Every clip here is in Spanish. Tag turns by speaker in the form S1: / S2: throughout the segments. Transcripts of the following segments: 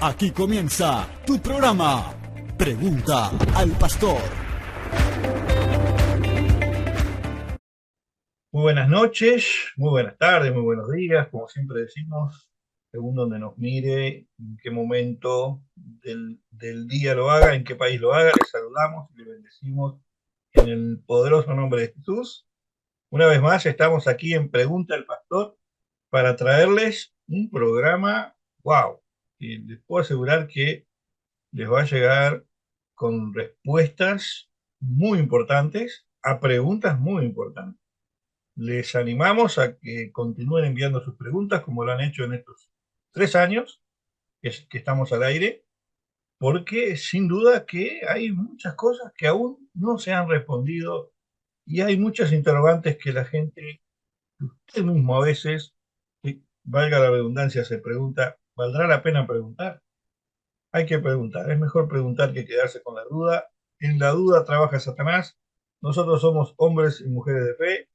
S1: Aquí comienza tu programa. Pregunta al pastor.
S2: Muy buenas noches, muy buenas tardes, muy buenos días, como siempre decimos, según donde nos mire, en qué momento del día lo haga, en qué país lo haga, le saludamos y le bendecimos en el poderoso nombre de Jesús. Una vez más estamos aquí en Pregunta al Pastor para traerles un programa, wow, y les puedo asegurar que les va a llegar con respuestas muy importantes a preguntas muy importantes. Les animamos a que continúen enviando sus preguntas como lo han hecho en estos 3 años que estamos al aire, porque sin duda que hay muchas cosas que aún no se han respondido y hay muchas interrogantes que la gente, usted mismo a veces, valga la redundancia, se pregunta, ¿valdrá la pena preguntar? Hay que preguntar, es mejor preguntar que quedarse con la duda. En la duda trabaja Satanás. Nosotros somos hombres y mujeres de fe,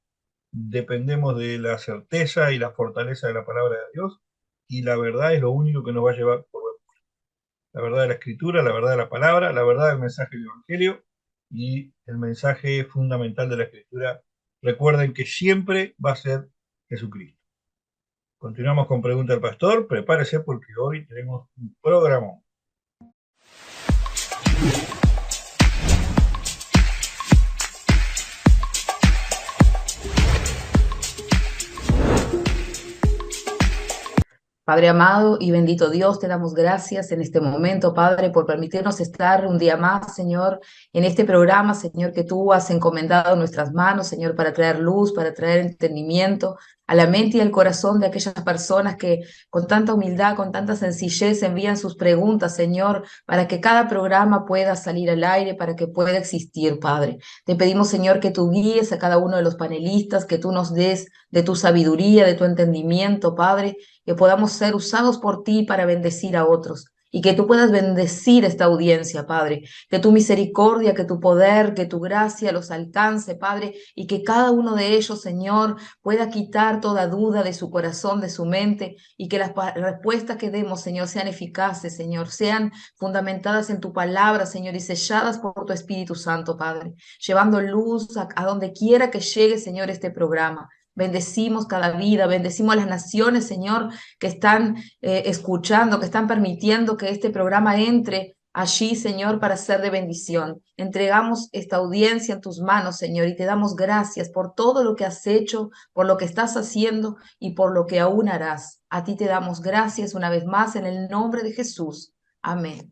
S2: dependemos de la certeza y la fortaleza de la palabra de Dios, y la verdad es lo único que nos va a llevar por la verdad de la escritura, la verdad de la palabra, la verdad del mensaje del evangelio y el mensaje fundamental de la escritura. Recuerden que siempre va a ser Jesucristo. Continuamos con Pregunta al Pastor. Prepárese porque hoy tenemos un programa.
S3: Padre amado y bendito Dios, te damos gracias en este momento, Padre, por permitirnos estar un día más, Señor, en este programa, Señor, que tú has encomendado en nuestras manos, Señor, para traer luz, para traer entendimiento a la mente y al corazón de aquellas personas que con tanta humildad, con tanta sencillez envían sus preguntas, Señor, para que cada programa pueda salir al aire, para que pueda existir, Padre. Te pedimos, Señor, que tú guíes a cada uno de los panelistas, que tú nos des de tu sabiduría, de tu entendimiento, Padre, que podamos ser usados por ti para bendecir a otros y que tú puedas bendecir esta audiencia, Padre, que tu misericordia, que tu poder, que tu gracia los alcance, Padre, y que cada uno de ellos, Señor, pueda quitar toda duda de su corazón, de su mente, y que las respuestas que demos, Señor, sean eficaces, Señor, sean fundamentadas en tu palabra, Señor, y selladas por tu Espíritu Santo, Padre, llevando luz a donde quiera que llegue, Señor, este programa. Bendecimos cada vida, bendecimos a las naciones, Señor, que están escuchando, que están permitiendo que este programa entre allí, Señor, para ser de bendición. Entregamos esta audiencia en tus manos, Señor, y te damos gracias por todo lo que has hecho, por lo que estás haciendo y por lo que aún harás. A ti te damos gracias una vez más en el nombre de Jesús. Amén.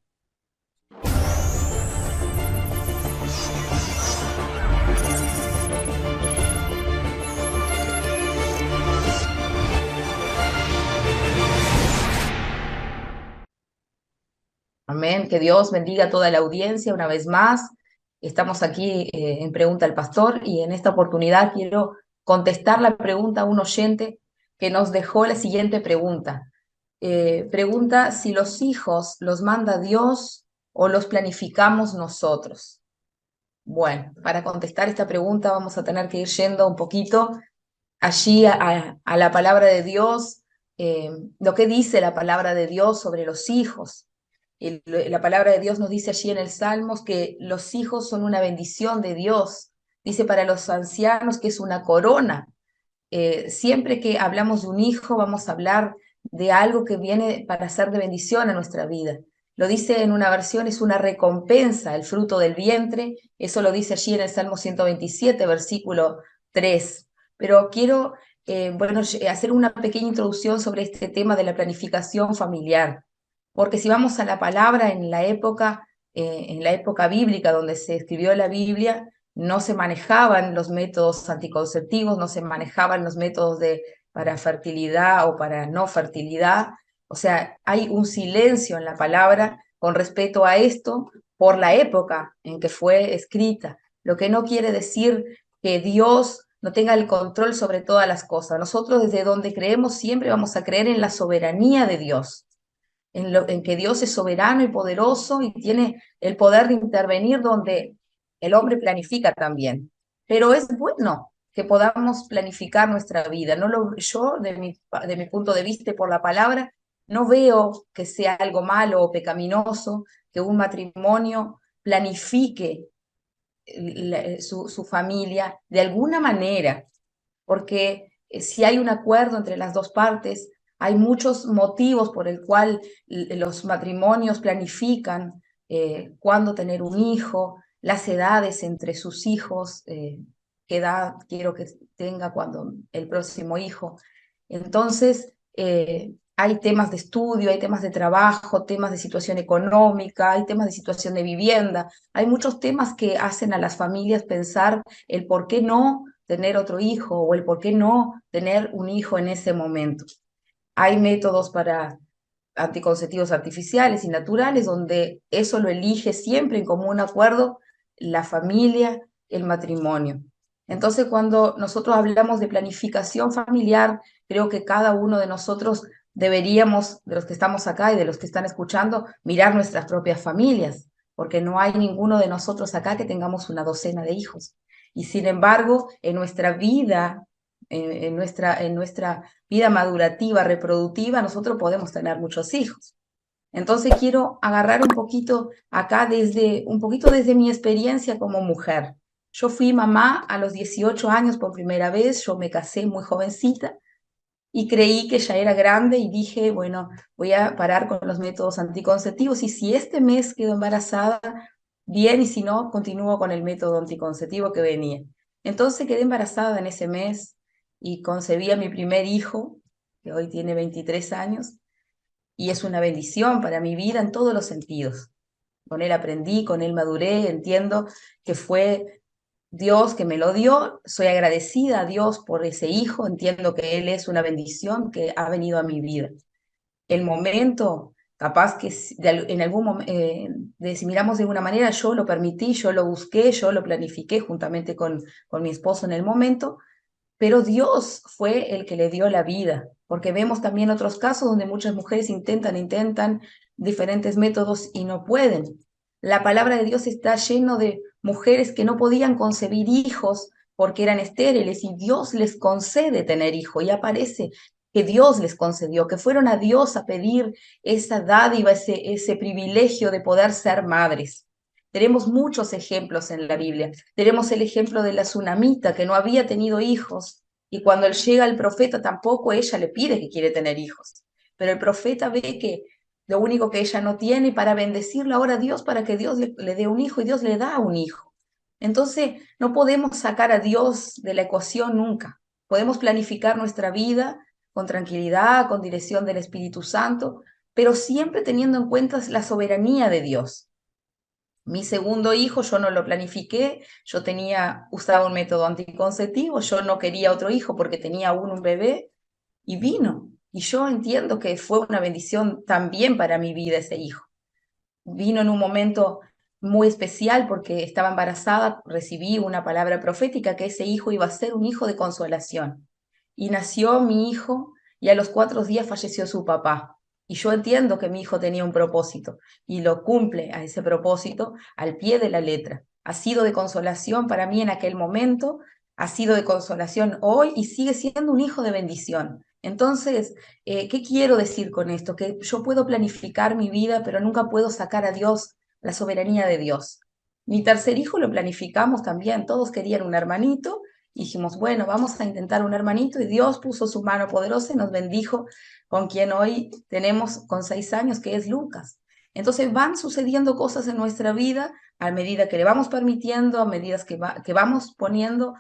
S3: Amén. Que Dios bendiga a toda la audiencia una vez más. Estamos aquí en Pregunta al Pastor y en esta oportunidad quiero contestar la pregunta a un oyente que nos dejó la siguiente pregunta. Pregunta si los hijos los manda Dios o los planificamos nosotros. Bueno, para contestar esta pregunta vamos a tener que ir yendo un poquito allí a la palabra de Dios, lo que dice la palabra de Dios sobre los hijos. La palabra de Dios nos dice allí en el Salmos que los hijos son una bendición de Dios. Dice para los ancianos que es una corona. Siempre que hablamos de un hijo, vamos a hablar de algo que viene para ser de bendición a nuestra vida. Lo dice en una versión, es una recompensa, el fruto del vientre. Eso lo dice allí en el Salmo 127, versículo 3. Pero quiero hacer una pequeña introducción sobre este tema de la planificación familiar. Porque si vamos a la palabra en la época bíblica donde se escribió la Biblia, no se manejaban los métodos anticonceptivos, no se manejaban los métodos para fertilidad o para no fertilidad. O sea, hay un silencio en la palabra con respecto a esto por la época en que fue escrita, lo que no quiere decir que Dios no tenga el control sobre todas las cosas. Nosotros desde donde creemos siempre vamos a creer en la soberanía de Dios, en que Dios es soberano y poderoso y tiene el poder de intervenir donde el hombre planifica también. Pero es bueno que podamos planificar nuestra vida. Yo, de mi punto de vista y por la palabra, No veo que sea algo malo o pecaminoso que un matrimonio planifique su familia de alguna manera, porque si hay un acuerdo entre las dos partes, hay muchos motivos por el cual los matrimonios planifican cuándo tener un hijo, las edades entre sus hijos, qué edad quiero que tenga cuando el próximo hijo. Entonces, hay temas de estudio, hay temas de trabajo, temas de situación económica, hay temas de situación de vivienda, hay muchos temas que hacen a las familias pensar el por qué no tener otro hijo o el por qué no tener un hijo en ese momento. Hay métodos para anticonceptivos artificiales y naturales donde eso lo elige siempre en común acuerdo la familia, el matrimonio. Entonces, cuando nosotros hablamos de planificación familiar, creo que cada uno de nosotros deberíamos, de los que estamos acá y de los que están escuchando, mirar nuestras propias familias, porque no hay ninguno de nosotros acá que tengamos una docena de hijos. Y sin embargo, en nuestra vida, en nuestra vida madurativa, reproductiva, nosotros podemos tener muchos hijos. Entonces quiero agarrar un poquito acá un poquito desde mi experiencia como mujer. Yo fui mamá a los 18 años por primera vez, yo me casé muy jovencita y creí que ya era grande y dije, bueno, voy a parar con los métodos anticonceptivos y si este mes quedo embarazada, bien, y si no, continúo con el método anticonceptivo que venía. Entonces quedé embarazada en ese mes y concebí a mi primer hijo, que hoy tiene 23 años, y es una bendición para mi vida en todos los sentidos. Con él aprendí, con él maduré, entiendo que fue Dios que me lo dio, soy agradecida a Dios por ese hijo, entiendo que él es una bendición que ha venido a mi vida. El momento, capaz que en algún momento, si miramos de una manera, yo lo permití, yo lo busqué, yo lo planifiqué juntamente con mi esposo en el momento, pero Dios fue el que le dio la vida, porque vemos también otros casos donde muchas mujeres intentan diferentes métodos y no pueden. La palabra de Dios está lleno de mujeres que no podían concebir hijos porque eran estériles y Dios les concede tener hijo y aparece que Dios les concedió, que fueron a Dios a pedir esa dádiva, ese privilegio de poder ser madres. Tenemos muchos ejemplos en la Biblia. Tenemos el ejemplo de la tsunamita que no había tenido hijos y cuando él llega al profeta tampoco ella le pide que quiere tener hijos. Pero el profeta ve que lo único que ella no tiene para bendecirla ahora a Dios para que Dios le dé un hijo y Dios le da un hijo. Entonces no podemos sacar a Dios de la ecuación nunca. Podemos planificar nuestra vida con tranquilidad, con dirección del Espíritu Santo, pero siempre teniendo en cuenta la soberanía de Dios. Mi segundo hijo yo no lo planifiqué, yo usaba un método anticonceptivo, yo no quería otro hijo porque tenía aún un bebé y vino. Y yo entiendo que fue una bendición también para mi vida ese hijo. Vino en un momento muy especial porque estaba embarazada, recibí una palabra profética que ese hijo iba a ser un hijo de consolación. Y nació mi hijo y a los 4 días falleció su papá. Y yo entiendo que mi hijo tenía un propósito y lo cumple a ese propósito al pie de la letra. Ha sido de consolación para mí en aquel momento, ha sido de consolación hoy y sigue siendo un hijo de bendición. Entonces, ¿qué quiero decir con esto? Que yo puedo planificar mi vida, pero nunca puedo sacar a Dios, la soberanía de Dios. Mi tercer hijo lo planificamos también, todos querían un hermanito, y dijimos, bueno, vamos a intentar un hermanito, y Dios puso su mano poderosa y nos bendijo con quien hoy tenemos con 6 años, que es Lucas. Entonces van sucediendo cosas en nuestra vida a medida que le vamos permitiendo, a medida que vamos poniendo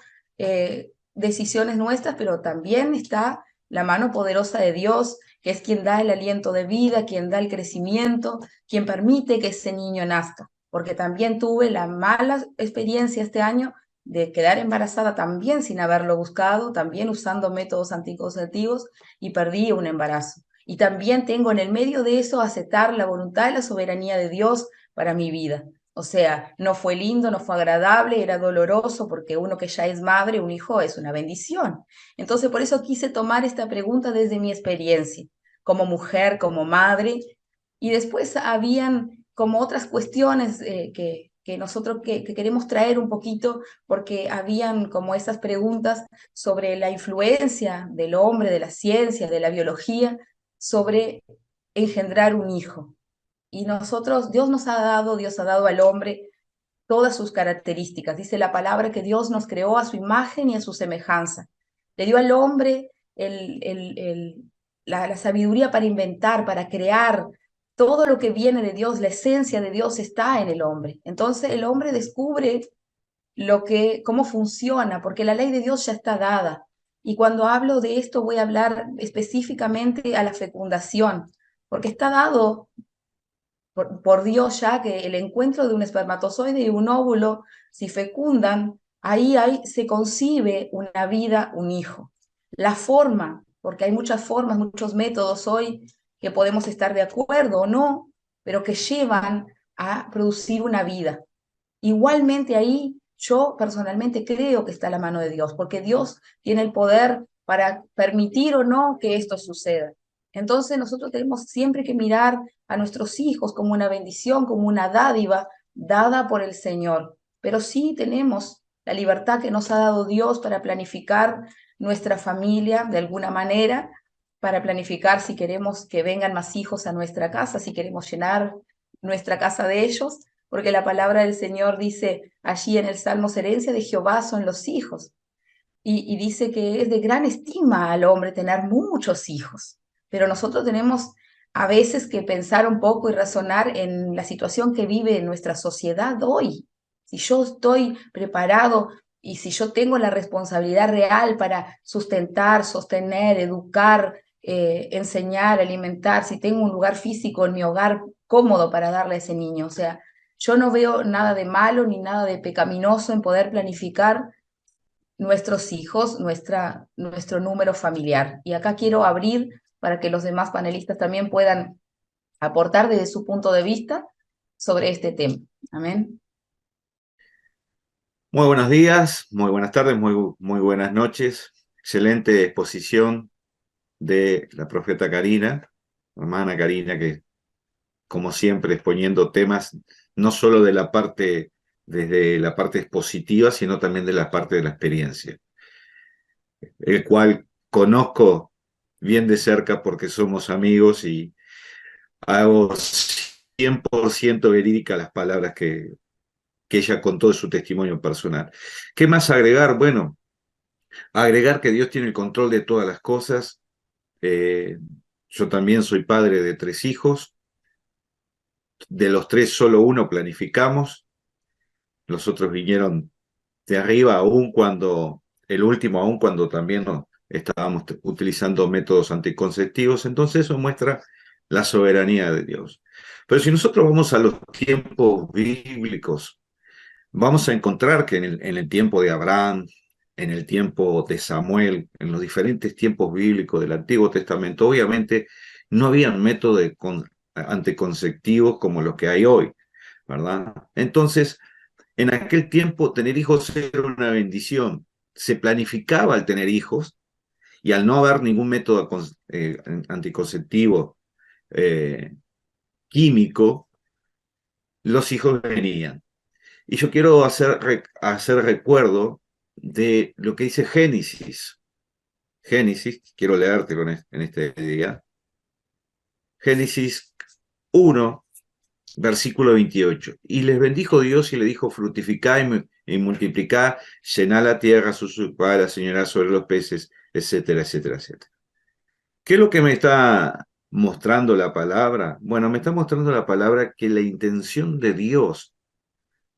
S3: decisiones nuestras, pero también está la mano poderosa de Dios, que es quien da el aliento de vida, quien da el crecimiento, quien permite que ese niño nazca. Porque también tuve la mala experiencia este año de quedar embarazada también sin haberlo buscado, también usando métodos anticonceptivos y perdí un embarazo. Y también tengo en el medio de eso aceptar la voluntad y la soberanía de Dios para mi vida. O sea, no fue lindo, no fue agradable, era doloroso porque uno que ya es madre, un hijo es una bendición. Entonces, por eso quise tomar esta pregunta desde mi experiencia, como mujer, como madre, y después habían como otras cuestiones que nosotros que queremos traer un poquito, porque habían como esas preguntas sobre la influencia del hombre, de la ciencia, de la biología, sobre engendrar un hijo. Y nosotros, Dios ha dado al hombre todas sus características. Dice la palabra que Dios nos creó a su imagen y a su semejanza. Le dio al hombre la sabiduría para inventar, para crear. Todo lo que viene de Dios, la esencia de Dios está en el hombre. Entonces el hombre descubre cómo funciona, porque la ley de Dios ya está dada. Y cuando hablo de esto voy a hablar específicamente a la fecundación, porque está dado por Dios ya que el encuentro de un espermatozoide y un óvulo, si fecundan, ahí se concibe una vida, un hijo. La forma, porque hay muchas formas, muchos métodos hoy que podemos estar de acuerdo o no, pero que llevan a producir una vida. Igualmente ahí yo personalmente creo que está la mano de Dios, porque Dios tiene el poder para permitir o no que esto suceda. Entonces nosotros tenemos siempre que mirar a nuestros hijos como una bendición, como una dádiva dada por el Señor. Pero sí tenemos la libertad que nos ha dado Dios para planificar nuestra familia de alguna manera, para planificar si queremos que vengan más hijos a nuestra casa, si queremos llenar nuestra casa de ellos, porque la palabra del Señor dice allí en el Salmo, herencia de Jehová son los hijos. Y dice que es de gran estima al hombre tener muchos hijos, pero nosotros tenemos a veces que pensar un poco y razonar en la situación que vive nuestra sociedad hoy. Si yo estoy preparado y si yo tengo la responsabilidad real para sustentar, sostener, educar, enseñar, alimentar, si tengo un lugar físico en mi hogar cómodo para darle a ese niño, o sea, yo no veo nada de malo ni nada de pecaminoso en poder planificar nuestros hijos, nuestro número familiar. Y acá quiero abrir para que los demás panelistas también puedan aportar desde su punto de vista sobre este tema. Amén.
S4: Muy buenos días, muy buenas tardes, muy buenas noches. Excelente exposición de la profeta Karina, hermana Karina, que como siempre exponiendo temas no solo de la parte, desde la parte expositiva, sino también de la parte de la experiencia, el cual conozco bien de cerca porque somos amigos y hago 100% verídica las palabras que ella contó de su testimonio personal. ¿Qué más agregar? Bueno, agregar que Dios tiene el control de todas las cosas. Yo también soy padre de 3 hijos. De los 3, solo uno planificamos. Los otros vinieron de arriba, el último aún cuando también estábamos utilizando métodos anticonceptivos. Entonces eso muestra la soberanía de Dios. Pero si nosotros vamos a los tiempos bíblicos, vamos a encontrar que en el tiempo de Abraham, en el tiempo de Samuel, en los diferentes tiempos bíblicos del Antiguo Testamento, obviamente no había métodos anticonceptivos como los que hay hoy, ¿verdad? Entonces, en aquel tiempo tener hijos era una bendición. Se planificaba al tener hijos y al no haber ningún método anticonceptivo químico, los hijos venían. Y yo quiero hacer recuerdo de lo que dice Génesis. Génesis, quiero leértelo en este día. Génesis 1, versículo 28. Y les bendijo Dios y le dijo, fructificad y multiplicad, llenad la tierra, suscitad la señora sobre los peces, etcétera, etcétera, etcétera. ¿Qué es lo que me está mostrando la palabra? Bueno, me está mostrando la palabra que la intención de Dios,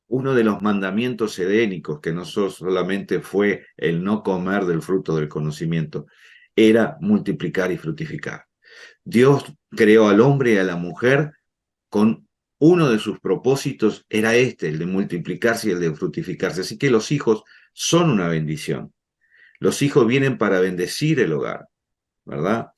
S4: uno de los mandamientos edénicos, que no solamente fue el no comer del fruto del conocimiento, era multiplicar y fructificar. Dios creó al hombre y a la mujer con uno de sus propósitos, era el de multiplicarse y el de fructificarse. Así que los hijos son una bendición. Los hijos vienen para bendecir el hogar, ¿verdad?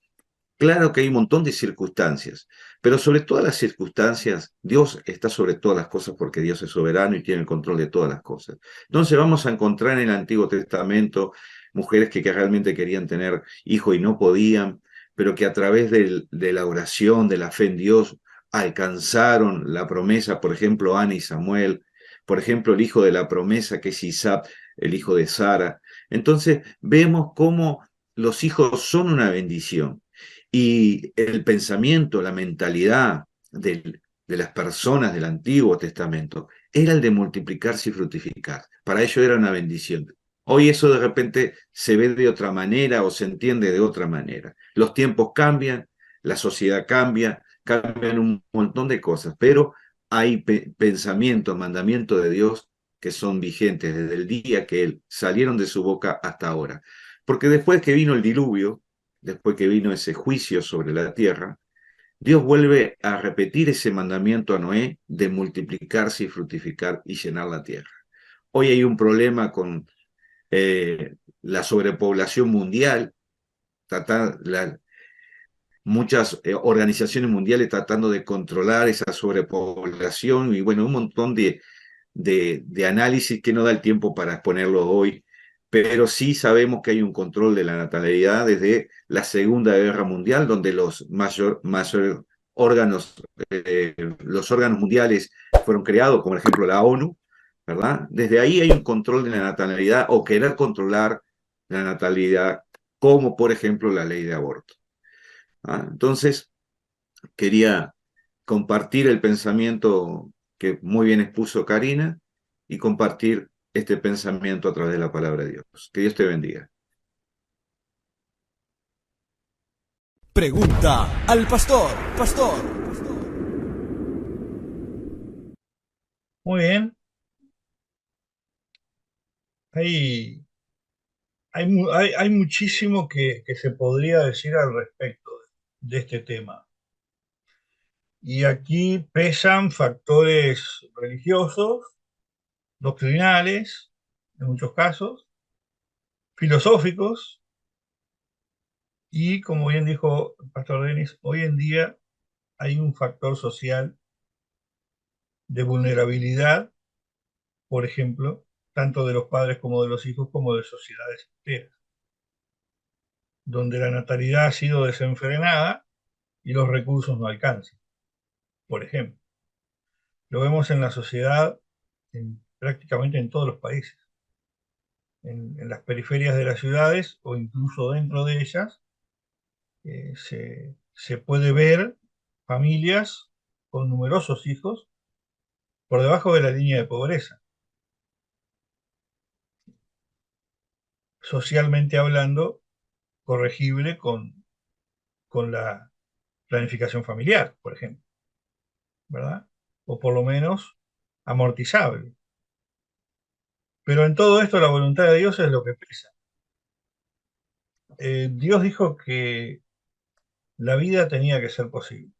S4: Claro que hay un montón de circunstancias, pero sobre todas las circunstancias, Dios está sobre todas las cosas porque Dios es soberano y tiene el control de todas las cosas. Entonces vamos a encontrar en el Antiguo Testamento mujeres que realmente querían tener hijos y no podían, pero que a través de la oración, de la fe en Dios, alcanzaron la promesa, por ejemplo, Ana y Samuel, por ejemplo, el hijo de la promesa que es Isaac, el hijo de Sara. Entonces vemos cómo los hijos son una bendición. Y el pensamiento, la mentalidad de las personas del Antiguo Testamento era el de multiplicarse y fructificar. Para ello era una bendición. Hoy eso de repente se ve de otra manera o se entiende de otra manera. Los tiempos cambian, la sociedad cambia, cambian un montón de cosas, pero hay pensamientos, mandamientos de Dios que son vigentes desde el día que Él salieron de su boca hasta ahora. Porque después que vino el diluvio, después que vino ese juicio sobre la tierra, Dios vuelve a repetir ese mandamiento a Noé de multiplicarse y fructificar y llenar la tierra. Hoy hay un problema con la sobrepoblación mundial, muchas organizaciones mundiales tratando de controlar esa sobrepoblación y bueno, un montón de análisis que no da el tiempo para exponerlos hoy, pero sí sabemos que hay un control de la natalidad desde la Segunda Guerra Mundial, donde mayor órganos, los órganos mundiales fueron creados, como por ejemplo la ONU, ¿verdad? Desde ahí hay un control de la natalidad o querer controlar la natalidad, como por ejemplo la ley de aborto. ¿Ah? Entonces, quería compartir el pensamiento que muy bien expuso Karina y compartir este pensamiento a través de la palabra de Dios. Que Dios te bendiga.
S1: Pregunta al pastor, pastor.
S2: Muy bien. Hay, hay muchísimo que se podría decir al respecto de este tema. Y aquí pesan factores religiosos, doctrinales, en muchos casos, filosóficos, y como bien dijo el pastor Denis, hoy en día hay un factor social de vulnerabilidad, por ejemplo, tanto de los padres como de los hijos, como de sociedades enteras, donde la natalidad ha sido desenfrenada y los recursos no alcanzan, por ejemplo. Lo vemos en la sociedad prácticamente en todos los países, en las periferias de las ciudades o incluso dentro de ellas, se puede ver familias con numerosos hijos por debajo de la línea de pobreza, socialmente hablando, corregible con la planificación familiar, por ejemplo, ¿verdad? O por lo menos amortizable. Pero en todo esto la voluntad de Dios es lo que pesa. Dios dijo que la vida tenía que ser posible.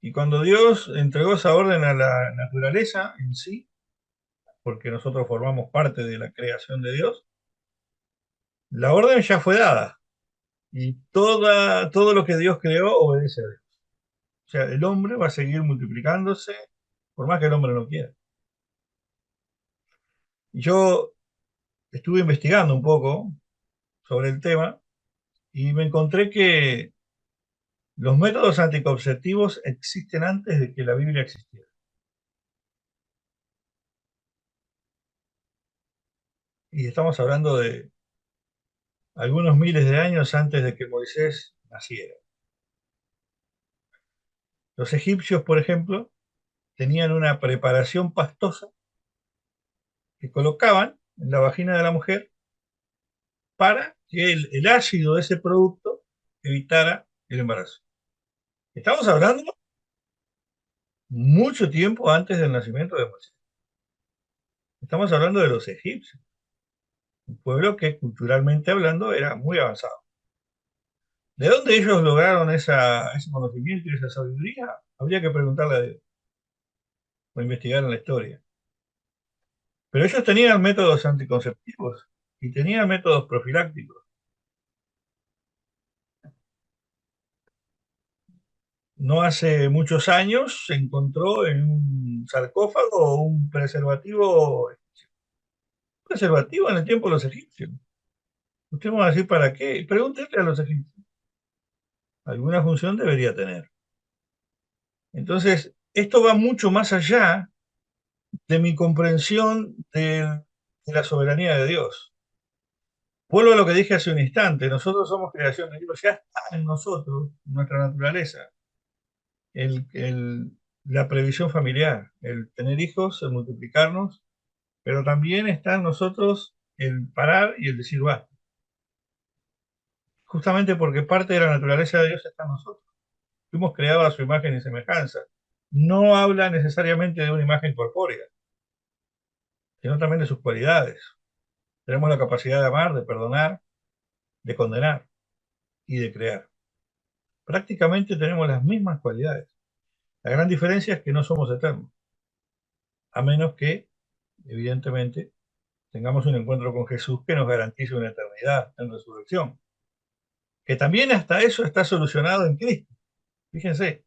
S2: Y cuando Dios entregó esa orden a la naturaleza en sí, porque nosotros formamos parte de la creación de Dios, la orden ya fue dada. Y todo lo que Dios creó obedece a Dios. O sea, el hombre va a seguir multiplicándose por más que el hombre no quiera. Y yo estuve investigando un poco sobre el tema y me encontré que los métodos anticonceptivos existen antes de que la Biblia existiera. Y estamos hablando de algunos miles de años antes de que Moisés naciera. Los egipcios, por ejemplo, tenían una preparación pastosa que colocaban en la vagina de la mujer para que el ácido de ese producto evitara el embarazo. Estamos hablando mucho tiempo antes del nacimiento de Moisés. Estamos hablando de los egipcios, un pueblo que culturalmente hablando era muy avanzado. ¿De dónde ellos lograron ese conocimiento y esa sabiduría? Habría que preguntarle a Dios o investigar en la historia. Pero ellos tenían métodos anticonceptivos y tenían métodos profilácticos. No hace muchos años se encontró en un sarcófago un preservativo en el tiempo de los egipcios. Usted me va a decir para qué. Pregúntele a los egipcios. Alguna función debería tener. Entonces, esto va mucho más allá de mi comprensión de la soberanía de Dios. Vuelvo a lo que dije hace un instante, nosotros somos creación de Dios, ya está en nosotros, nuestra naturaleza, la previsión familiar, el tener hijos, el multiplicarnos, pero también está en nosotros el parar y el decir basta. Justamente porque parte de la naturaleza de Dios está en nosotros. Fuimos creados a su imagen y semejanza. No habla necesariamente de una imagen corpórea, sino también de sus cualidades. Tenemos la capacidad de amar, de perdonar, de condenar y de crear. Prácticamente tenemos las mismas cualidades. La gran diferencia es que no somos eternos, a menos que, evidentemente, tengamos un encuentro con Jesús que nos garantice una eternidad en resurrección. Que también hasta eso está solucionado en Cristo. Fíjense.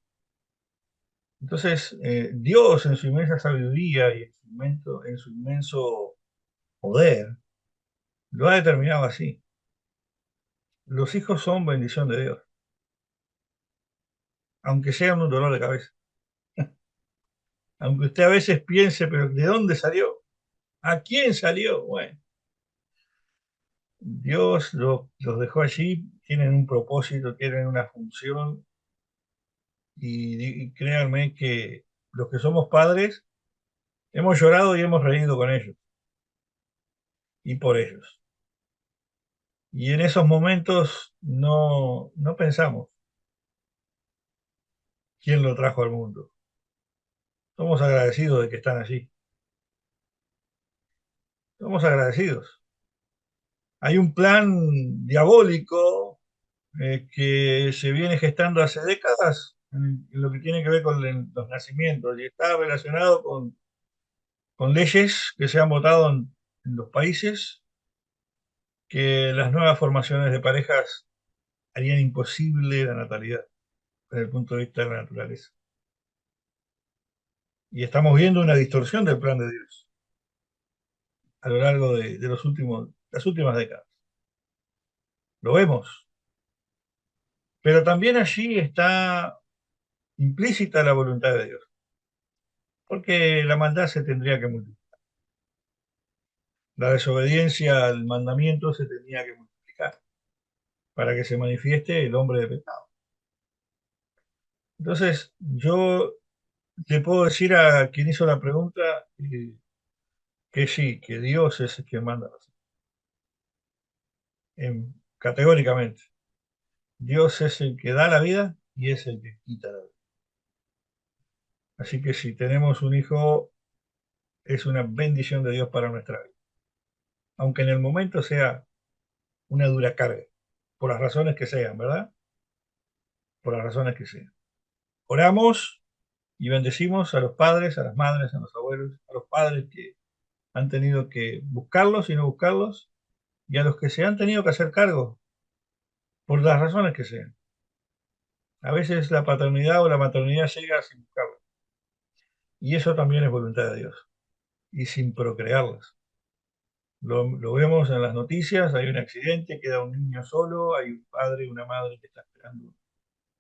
S2: Entonces, Dios en su inmensa sabiduría y en su inmenso poder, lo ha determinado así. Los hijos son bendición de Dios, aunque sean un dolor de cabeza. Aunque usted a veces piense, pero ¿de dónde salió? ¿A quién salió? Bueno, Dios los dejó allí, tienen un propósito, tienen una función, y créanme que los que somos padres hemos llorado y hemos reído con ellos y por ellos. Y en esos momentos no pensamos quién lo trajo al mundo. Somos agradecidos de que están allí. Somos agradecidos. Hay un plan diabólico que se viene gestando hace décadas en lo que tiene que ver con los nacimientos y está relacionado con leyes que se han votado en los países, que las nuevas formaciones de parejas harían imposible la natalidad desde el punto de vista de la naturaleza. Y estamos viendo una distorsión del plan de Dios a lo largo de las últimas décadas. Lo vemos. Pero también allí está implícita la voluntad de Dios, porque la maldad se tendría que multiplicar. La desobediencia al mandamiento se tenía que multiplicar para que se manifieste el hombre de pecado. Entonces, yo le puedo decir a quien hizo la pregunta que sí, que Dios es el que manda, categóricamente. Dios es el que da la vida y es el que quita la vida. Así que si tenemos un hijo, es una bendición de Dios para nuestra vida. Aunque en el momento sea una dura carga, por las razones que sean, ¿verdad? Por las razones que sean. Oramos y bendecimos a los padres, a las madres, a los abuelos, a los padres que han tenido que buscarlos y no buscarlos, y a los que se han tenido que hacer cargo, por las razones que sean. A veces la paternidad o la maternidad llega sin buscarlos. Y eso también es voluntad de Dios. Y sin procrearlas. Lo vemos en las noticias, hay un accidente, queda un niño solo, hay un padre y una madre que está esperando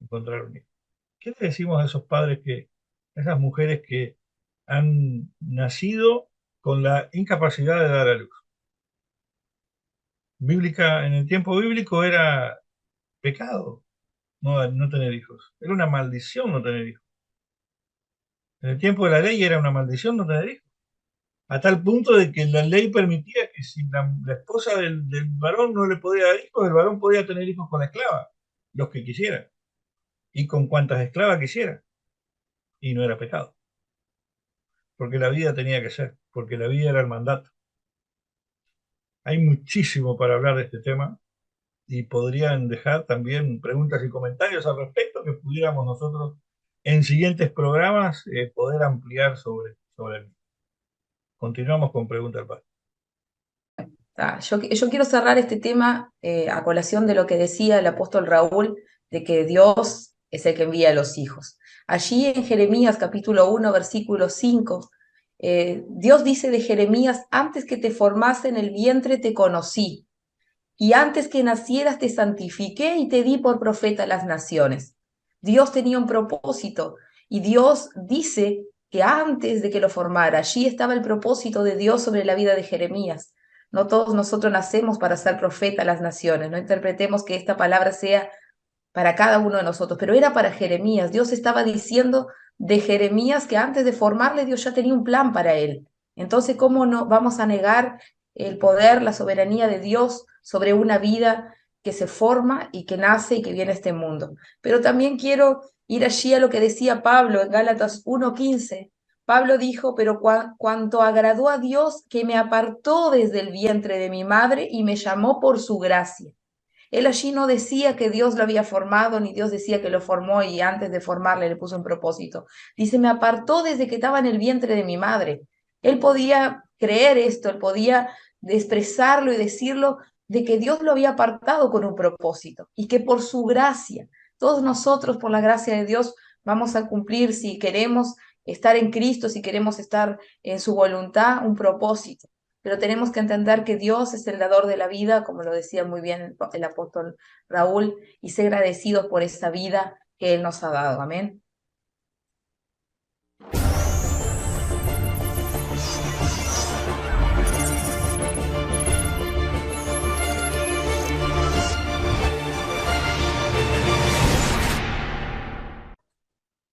S2: encontrar un hijo. ¿Qué le decimos a esos padres a esas mujeres que han nacido con la incapacidad de dar a luz? En el tiempo bíblico era pecado no tener hijos, era una maldición no tener hijos. En el tiempo de la ley era una maldición no tener hijos, a tal punto de que la ley permitía que si la esposa del varón no le podía dar hijos, el varón podía tener hijos con la esclava, los que quisiera, y con cuantas esclavas quisiera, y no era pecado, porque la vida tenía que ser, porque la vida era el mandato. Hay muchísimo para hablar de este tema y podrían dejar también preguntas y comentarios al respecto que pudiéramos nosotros en siguientes programas poder ampliar sobre él. Continuamos con Pregunta al Padre.
S3: Yo quiero cerrar este tema a colación de lo que decía el apóstol Raúl, de que Dios es el que envía a los hijos. Allí en Jeremías capítulo 1, versículo 5, Dios dice de Jeremías: antes que te formase en el vientre te conocí, y antes que nacieras te santifiqué y te di por profeta a las naciones. Dios tenía un propósito, y Dios dice que antes de que lo formara, allí estaba el propósito de Dios sobre la vida de Jeremías. No todos nosotros nacemos para ser profeta a las naciones. No interpretemos que esta palabra sea para cada uno de nosotros, pero era para Jeremías. Dios estaba diciendo de Jeremías que antes de formarle Dios ya tenía un plan para él. Entonces, ¿cómo no vamos a negar el poder, la soberanía de Dios sobre una vida que se forma y que nace y que viene a este mundo? Pero también quiero ir allí a lo que decía Pablo en Gálatas 1:15. Pablo dijo, pero cuanto agradó a Dios que me apartó desde el vientre de mi madre y me llamó por su gracia. Él allí no decía que Dios lo había formado, ni Dios decía que lo formó y antes de formarle le puso un propósito. Dice, me apartó desde que estaba en el vientre de mi madre. Él podía creer esto, él podía expresarlo y decirlo de que Dios lo había apartado con un propósito y que por su gracia, todos nosotros por la gracia de Dios vamos a cumplir, si queremos estar en Cristo, si queremos estar en su voluntad, un propósito. Pero tenemos que entender que Dios es el dador de la vida, como lo decía muy bien el apóstol Raúl, y ser agradecidos por esa vida que Él nos ha dado. Amén.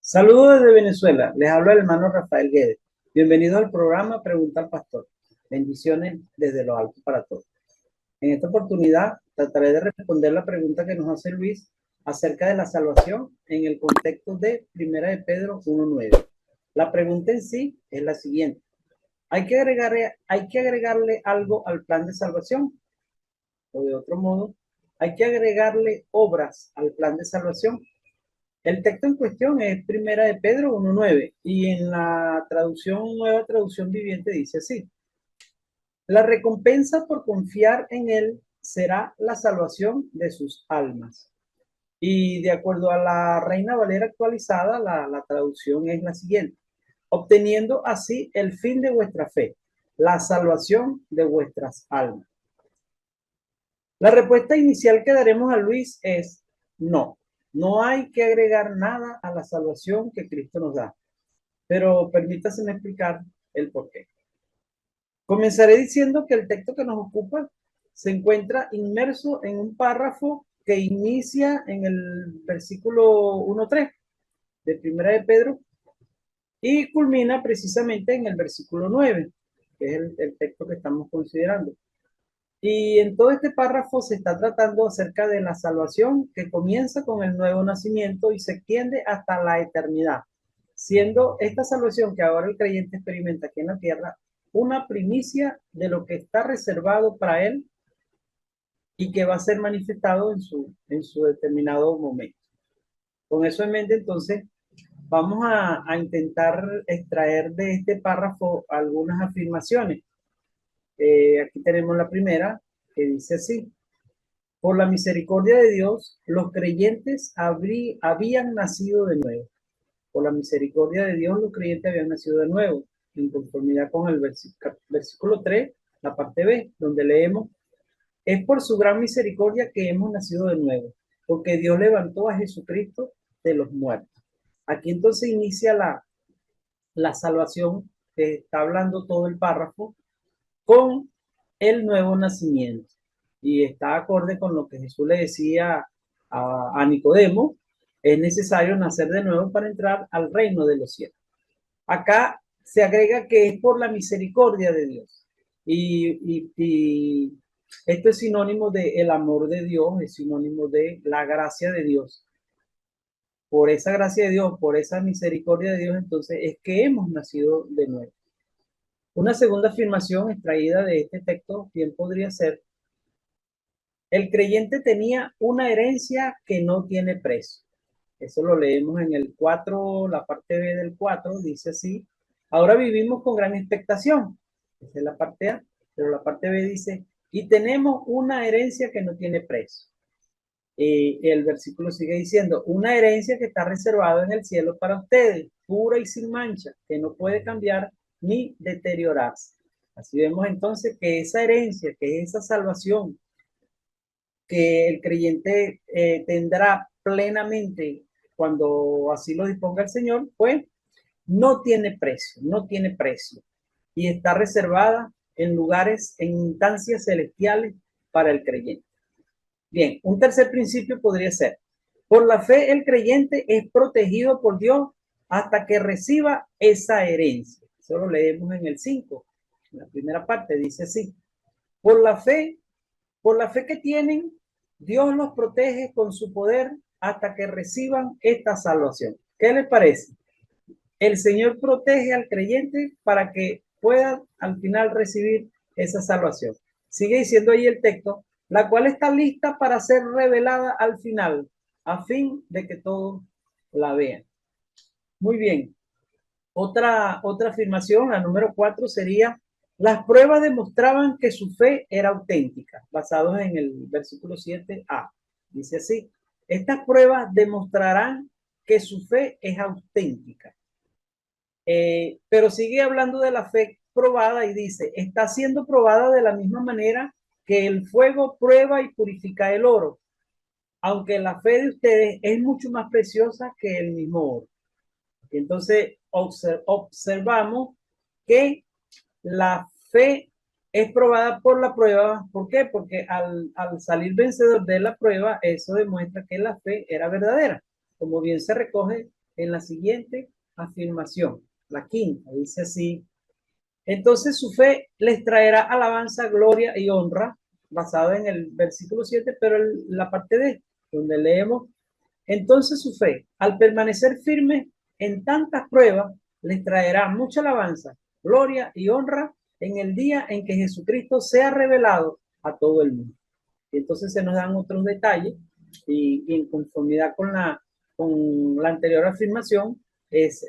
S5: Saludos desde Venezuela, les habla el hermano Rafael Guedes. Bienvenidos al programa Pregunta al Pastor. Bendiciones desde lo alto para todos. En esta oportunidad trataré de responder la pregunta que nos hace Luis acerca de la salvación en el contexto de 1 de Pedro 1:9. La pregunta en sí es la siguiente. ¿Hay que agregarle algo al plan de salvación? O de otro modo, ¿hay que agregarle obras al plan de salvación? El texto en cuestión es 1 de Pedro 1:9 y en la nueva traducción viviente dice así. La recompensa por confiar en Él será la salvación de sus almas. Y de acuerdo a la Reina Valera actualizada, la traducción es la siguiente. Obteniendo así el fin de vuestra fe, la salvación de vuestras almas. La respuesta inicial que daremos a Luis es no. No hay que agregar nada a la salvación que Cristo nos da. Pero permítaseme explicar el porqué. Comenzaré diciendo que el texto que nos ocupa se encuentra inmerso en un párrafo que inicia en el versículo 1:3 de 1 de Pedro y culmina precisamente en el versículo 9, que es el texto que estamos considerando. Y en todo este párrafo se está tratando acerca de la salvación que comienza con el nuevo nacimiento y se extiende hasta la eternidad, siendo esta salvación que ahora el creyente experimenta aquí en la tierra una primicia de lo que está reservado para él y que va a ser manifestado en su determinado momento. Con eso en mente, entonces, vamos a intentar extraer de este párrafo algunas afirmaciones. Aquí tenemos la primera, que dice así. Por la misericordia de Dios, los creyentes habían nacido de nuevo. Por la misericordia de Dios, los creyentes habían nacido de nuevo, en conformidad con el versículo 3, la parte B, donde leemos, es por su gran misericordia que hemos nacido de nuevo, porque Dios levantó a Jesucristo de los muertos. Aquí entonces inicia la salvación, que está hablando todo el párrafo, con el nuevo nacimiento. Y está acorde con lo que Jesús le decía a Nicodemo, es necesario nacer de nuevo para entrar al reino de los cielos. Acá se agrega que es por la misericordia de Dios. Y esto es sinónimo de el amor de Dios, es sinónimo de la gracia de Dios. Por esa gracia de Dios, por esa misericordia de Dios, entonces es que hemos nacido de nuevo. Una segunda afirmación extraída de este texto bien podría ser: el creyente tenía una herencia que no tiene precio. Eso lo leemos en el 4, la parte B del 4, dice así. Ahora vivimos con gran expectación. Esa es la parte A, pero la parte B dice, y tenemos una herencia que no tiene precio. Y el versículo sigue diciendo, una herencia que está reservada en el cielo para ustedes, pura y sin mancha, que no puede cambiar ni deteriorarse. Así vemos entonces que esa herencia, que es esa salvación que el creyente tendrá plenamente cuando así lo disponga el Señor, pues no tiene precio, no tiene precio. Y está reservada en lugares, en instancias celestiales para el creyente. Bien, un tercer principio podría ser, por la fe el creyente es protegido por Dios hasta que reciba esa herencia. Eso lo leemos en el 5, en la primera parte, dice así. Por la fe que tienen, Dios los protege con su poder hasta que reciban esta salvación. ¿Qué les parece? El Señor protege al creyente para que pueda al final recibir esa salvación. Sigue diciendo ahí el texto, la cual está lista para ser revelada al final, a fin de que todos la vean. Muy bien. Otra afirmación, la número 4, sería, las pruebas demostraban que su fe era auténtica, basados en el versículo 7a. Dice así, estas pruebas demostrarán que su fe es auténtica. Pero sigue hablando de la fe probada y dice, está siendo probada de la misma manera que el fuego prueba y purifica el oro, aunque la fe de ustedes es mucho más preciosa que el mismo oro. Y entonces observamos que la fe es probada por la prueba. ¿Por qué? Porque al salir vencedor de la prueba, eso demuestra que la fe era verdadera, como bien se recoge en la siguiente afirmación, la quinta, dice así. Entonces su fe les traerá alabanza, gloria y honra, basado en el versículo 7, pero en la parte D, donde leemos, entonces su fe, al permanecer firme en tantas pruebas, les traerá mucha alabanza, gloria y honra en el día en que Jesucristo sea revelado a todo el mundo. Y entonces se nos dan otros detalles y en conformidad con la anterior afirmación, es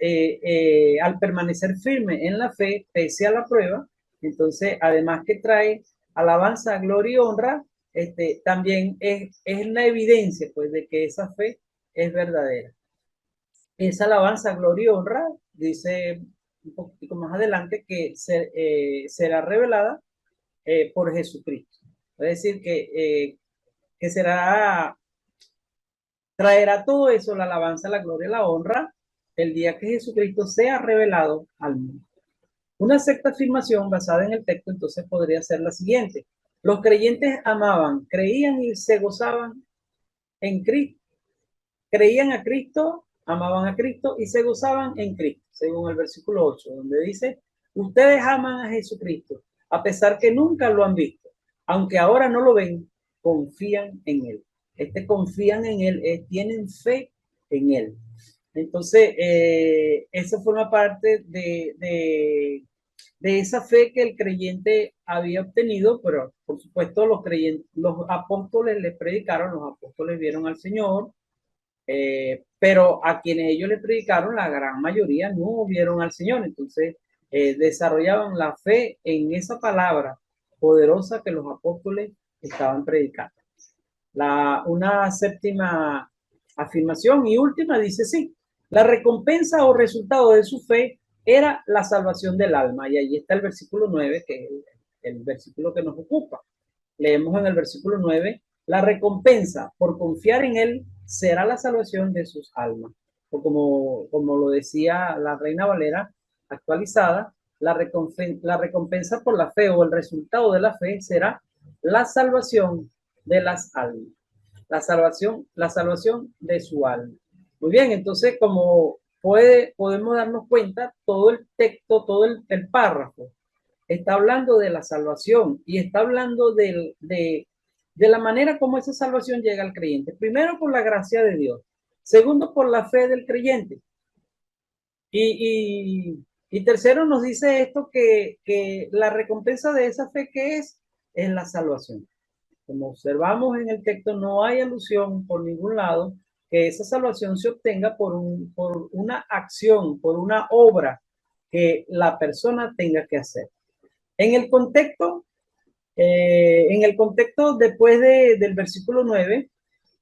S5: al permanecer firme en la fe, pese a la prueba, entonces además que trae alabanza, gloria y honra, también es la evidencia pues de que esa fe es verdadera. Esa alabanza, gloria y honra, dice un poquito más adelante que será revelada por Jesucristo. Es decir, que traerá todo eso, la alabanza, la gloria y la honra, el día que Jesucristo sea revelado al mundo. Una sexta afirmación basada en el texto entonces podría ser la siguiente. Los creyentes amaban, creían y se gozaban en Cristo. Creían a Cristo, amaban a Cristo y se gozaban en Cristo, según el versículo 8, donde dice, ustedes aman a Jesucristo, a pesar que nunca lo han visto, aunque ahora no lo ven, confían en Él. Confían en Él, tienen fe en Él. Entonces, eso forma parte de esa fe que el creyente había obtenido, pero por supuesto los apóstoles le predicaron, los apóstoles vieron al Señor, pero a quienes ellos le predicaron, la gran mayoría no vieron al Señor. Entonces, desarrollaban la fe en esa palabra poderosa que los apóstoles estaban predicando. Una séptima afirmación y última dice sí, la recompensa o resultado de su fe era la salvación del alma. Y ahí está el versículo 9, que es el versículo que nos ocupa. Leemos en el versículo 9, la recompensa por confiar en Él será la salvación de sus almas. O como lo decía la Reina Valera actualizada, la recompensa por la fe o el resultado de la fe será la salvación de las almas. La salvación de su alma. Muy bien, entonces como podemos darnos cuenta, todo el texto, todo el párrafo está hablando de la salvación y está hablando de la manera como esa salvación llega al creyente. Primero, por la gracia de Dios. Segundo, por la fe del creyente. Y tercero, nos dice esto que la recompensa de esa fe, ¿qué es? Es la salvación. Como observamos en el texto, no hay alusión por ningún lado que esa salvación se obtenga por una acción, por una obra que la persona tenga que hacer. En el contexto después del versículo 9,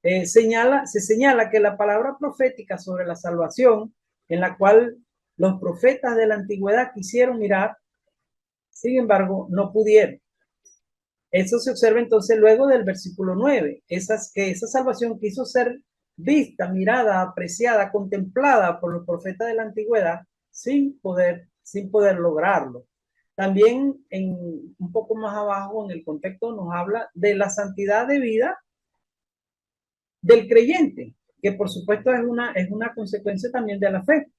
S5: se señala que la palabra profética sobre la salvación, en la cual los profetas de la antigüedad quisieron mirar, sin embargo, no pudieron. Eso se observa entonces luego del versículo 9, que esa salvación quiso ser vista, mirada, apreciada, contemplada por los profetas de la antigüedad sin poder lograrlo. también un poco más abajo en el contexto nos habla de la santidad de vida del creyente, que por supuesto es una consecuencia también de la fe,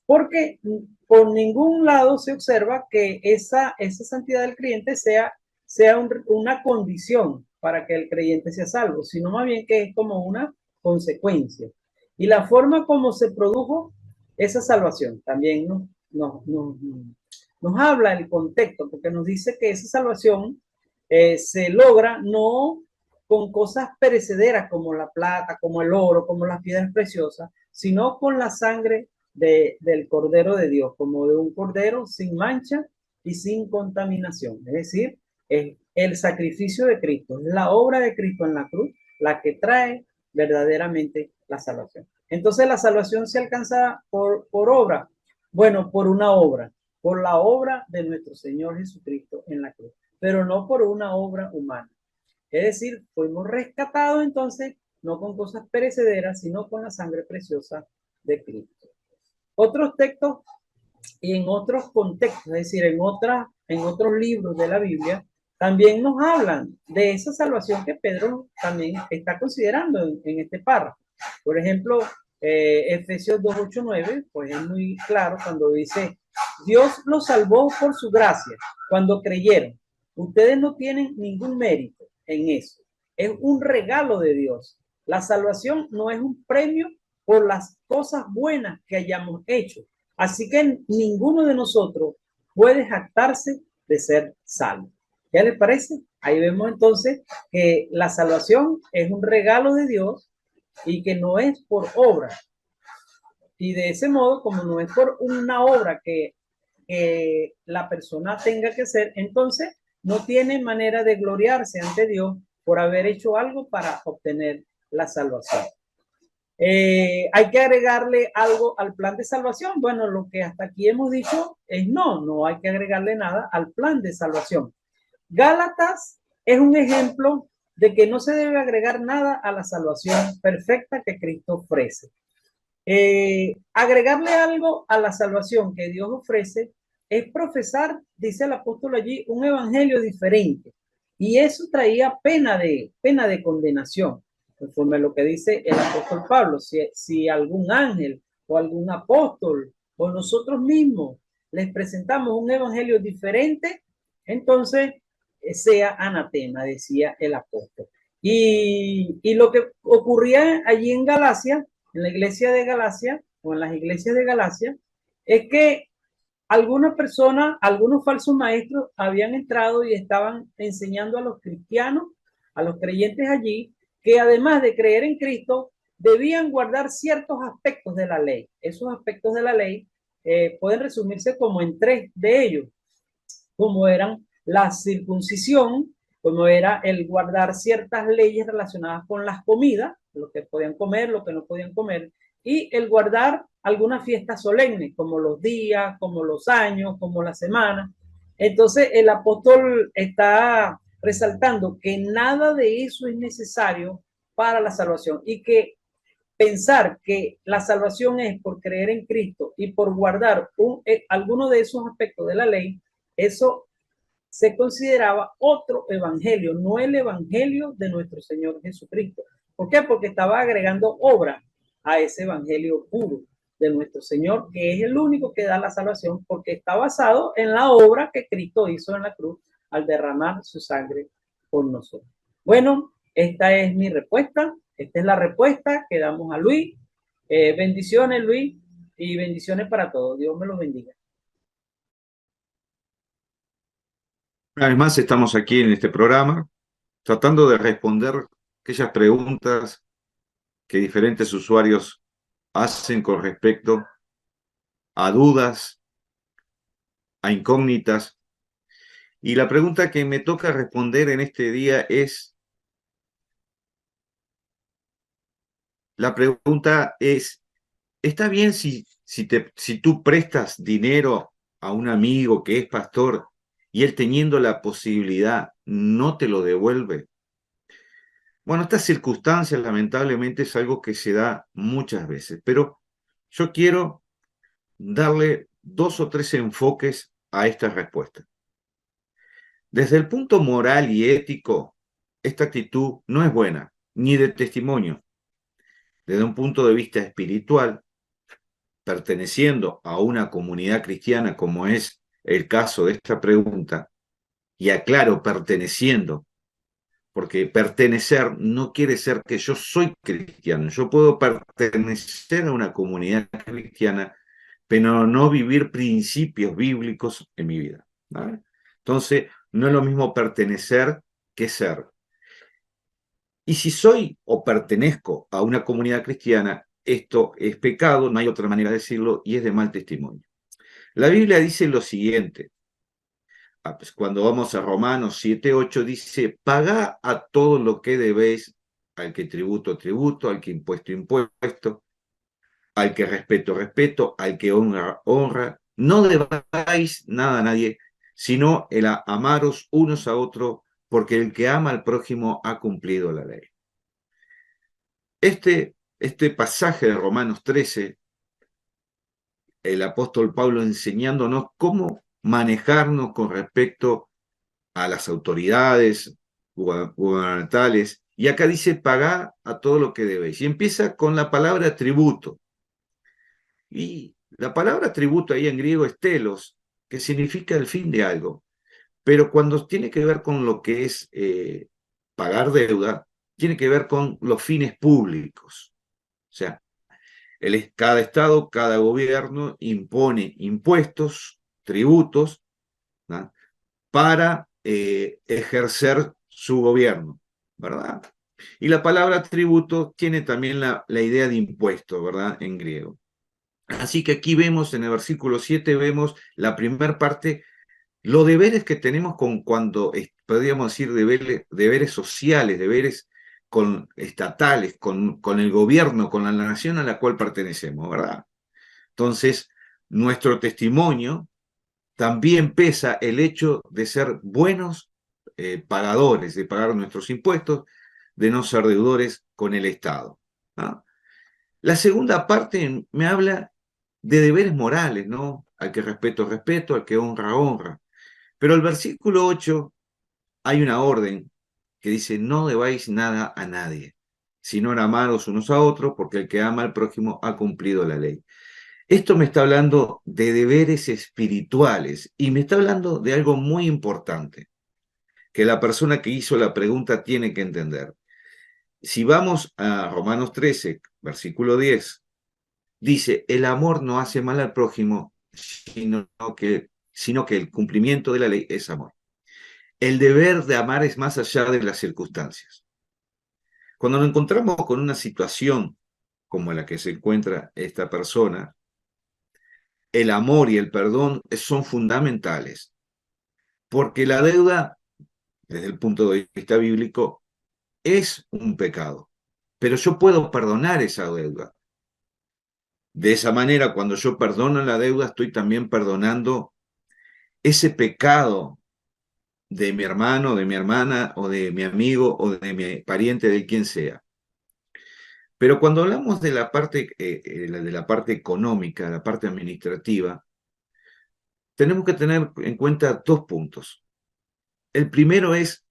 S5: porque por ningún lado se observa que esa santidad del creyente sea una condición para que el creyente sea salvo, sino más bien que es como una consecuencia. Y la forma como se produjo esa salvación también nos habla el contexto, porque nos dice que esa salvación se logra no con cosas perecederas como la plata, como el oro, como las piedras preciosas, sino con la sangre del Cordero de Dios, como de un cordero sin mancha y sin contaminación. Es decir, es el sacrificio de Cristo, es la obra de Cristo en la cruz la que trae verdaderamente la salvación. Entonces la salvación se alcanza por obra. Bueno, por una obra, por la obra de nuestro Señor Jesucristo en la cruz, pero no por una obra humana. Es decir, fuimos rescatados entonces no con cosas perecederas, sino con la sangre preciosa de Cristo. Otros textos y en otros contextos, es decir, en otros libros de la Biblia, también nos hablan de esa salvación que Pedro también está considerando en este párrafo. Por ejemplo, Efesios 2, 8, 9, pues es muy claro cuando dice, Dios los salvó por su gracia, cuando creyeron. Ustedes no tienen ningún mérito en eso. Es un regalo de Dios. La salvación no es un premio por las cosas buenas que hayamos hecho. Así que ninguno de nosotros puede jactarse de ser salvo. ¿Qué les parece? Ahí vemos entonces que la salvación es un regalo de Dios y que no es por obra. Y de ese modo, como no es por una obra que la persona tenga que hacer, entonces no tiene manera de gloriarse ante Dios por haber hecho algo para obtener la salvación. ¿Hay que agregarle algo al plan de salvación? Bueno, lo que hasta aquí hemos dicho es no hay que agregarle nada al plan de salvación. Gálatas es un ejemplo de que no se debe agregar nada a la salvación perfecta que Cristo ofrece. Agregarle algo a la salvación que Dios ofrece es profesar, dice el apóstol allí, un evangelio diferente. Y eso traía pena de condenación, conforme a lo que dice el apóstol Pablo. Si algún ángel o algún apóstol o nosotros mismos les presentamos un evangelio diferente, entonces sea anatema, decía el apóstol. Y lo que ocurría allí en Galacia, en la iglesia de Galacia o en las iglesias de Galacia, es que algunas personas, algunos falsos maestros habían entrado y estaban enseñando a los cristianos, a los creyentes allí, que además de creer en Cristo, debían guardar ciertos aspectos de la ley. Esos aspectos de la ley pueden resumirse como en 3 de ellos, como eran la circuncisión, como era el guardar ciertas leyes relacionadas con las comidas, lo que podían comer, lo que no podían comer, y el guardar algunas fiestas solemnes, como los días, como los años, como la semana. Entonces el apóstol está resaltando que nada de eso es necesario para la salvación y que pensar que la salvación es por creer en Cristo y por guardar alguno de esos aspectos de la ley, eso se consideraba otro evangelio, no el evangelio de nuestro Señor Jesucristo. ¿Por qué? Porque estaba agregando obra a ese evangelio puro de nuestro Señor, que es el único que da la salvación, porque está basado en la obra que Cristo hizo en la cruz al derramar su sangre por nosotros. Bueno, esta es mi respuesta. Esta es la respuesta que damos a Luis. Bendiciones, Luis, y bendiciones para todos. Dios me los bendiga.
S4: Una vez más estamos aquí en este programa tratando de responder aquellas preguntas que diferentes usuarios hacen con respecto a dudas, a incógnitas. Y la pregunta que me toca responder en este día es, ¿está bien si tú prestas dinero a un amigo que es pastor y él teniendo la posibilidad no te lo devuelve? Bueno, estas circunstancias lamentablemente es algo que se da muchas veces, pero yo quiero darle 2 o 3 enfoques a esta respuesta. Desde el punto moral y ético, esta actitud no es buena, ni de testimonio. Desde un punto de vista espiritual, perteneciendo a una comunidad cristiana, como es el caso de esta pregunta, y aclaro, perteneciendo, porque pertenecer no quiere ser que yo soy cristiano. Yo puedo pertenecer a una comunidad cristiana, pero no vivir principios bíblicos en mi vida, ¿vale? Entonces, no es lo mismo pertenecer que ser. Y si soy o pertenezco a una comunidad cristiana, esto es pecado, no hay otra manera de decirlo, y es de mal testimonio. La Biblia dice lo siguiente, pues cuando vamos a Romanos 7:8, dice, pagá a todo lo que debéis, al que tributo, tributo, al que impuesto, impuesto, al que respeto, respeto, al que honra, honra. No debáis nada a nadie, sino el amaros unos a otros, porque el que ama al prójimo ha cumplido la ley. Este pasaje de Romanos 13, el apóstol Pablo enseñándonos cómo manejarnos con respecto a las autoridades gubernamentales, y acá dice pagá a todo lo que debéis, y empieza con la palabra tributo, y la palabra tributo ahí en griego es telos, que significa el fin de algo, pero cuando tiene que ver con lo que es pagar deuda, tiene que ver con los fines públicos, o sea, cada estado, cada gobierno impone impuestos, tributos, ¿no?, para ejercer su gobierno, ¿verdad? Y la palabra tributo tiene también la idea de impuesto, ¿verdad?, en griego. Así que aquí vemos, en el versículo 7, vemos la primera parte, los deberes que tenemos cuando, podríamos decir, deberes sociales, deberes estatales, con el gobierno, con la nación a la cual pertenecemos, ¿verdad? Entonces, nuestro testimonio también pesa el hecho de ser buenos pagadores, de pagar nuestros impuestos, de no ser deudores con el Estado, ¿no? La segunda parte me habla de deberes morales, ¿no? Al que respeto, respeto, al que honra, honra. Pero el versículo 8 hay una orden que dice, no debáis nada a nadie, sino amaros unos a otros, porque el que ama al prójimo ha cumplido la ley. Esto me está hablando de deberes espirituales y me está hablando de algo muy importante que la persona que hizo la pregunta tiene que entender. Si vamos a Romanos 13, versículo 10, dice, el amor no hace mal al prójimo, sino que el cumplimiento de la ley es amor. El deber de amar es más allá de las circunstancias. Cuando nos encontramos con una situación como la que se encuentra esta persona, el amor y el perdón son fundamentales, porque la deuda, desde el punto de vista bíblico, es un pecado, pero yo puedo perdonar esa deuda. De esa manera, cuando yo perdono la deuda, estoy también perdonando ese pecado de mi hermano, de mi hermana, o de mi amigo, o de mi pariente, de quien sea. Pero cuando hablamos de la parte económica, la parte administrativa, tenemos que tener en cuenta dos puntos. El primero es,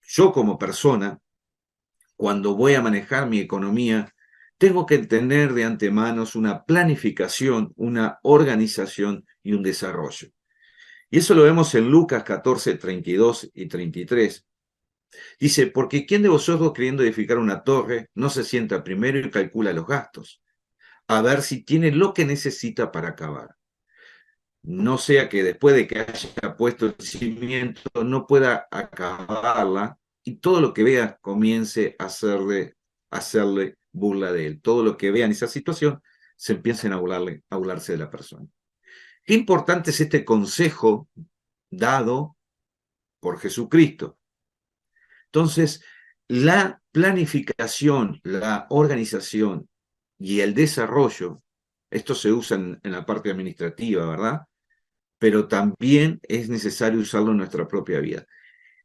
S4: yo como persona, cuando voy a manejar mi economía, tengo que tener de antemano una planificación, una organización y un desarrollo. Y eso lo vemos en Lucas 14, 32 y 33. Dice, porque ¿quién de vosotros queriendo edificar una torre no se sienta primero y calcula los gastos, a ver si tiene lo que necesita para acabar? No sea que después de que haya puesto el cimiento no pueda acabarla y todo lo que vea comience a hacerle burla de él. Todo lo que vea en esa situación se empiecen a burlarse de la persona. Qué importante es este consejo dado por Jesucristo. Entonces, la planificación, la organización y el desarrollo, esto se usa en la parte administrativa, ¿verdad? Pero también es necesario usarlo en nuestra propia vida.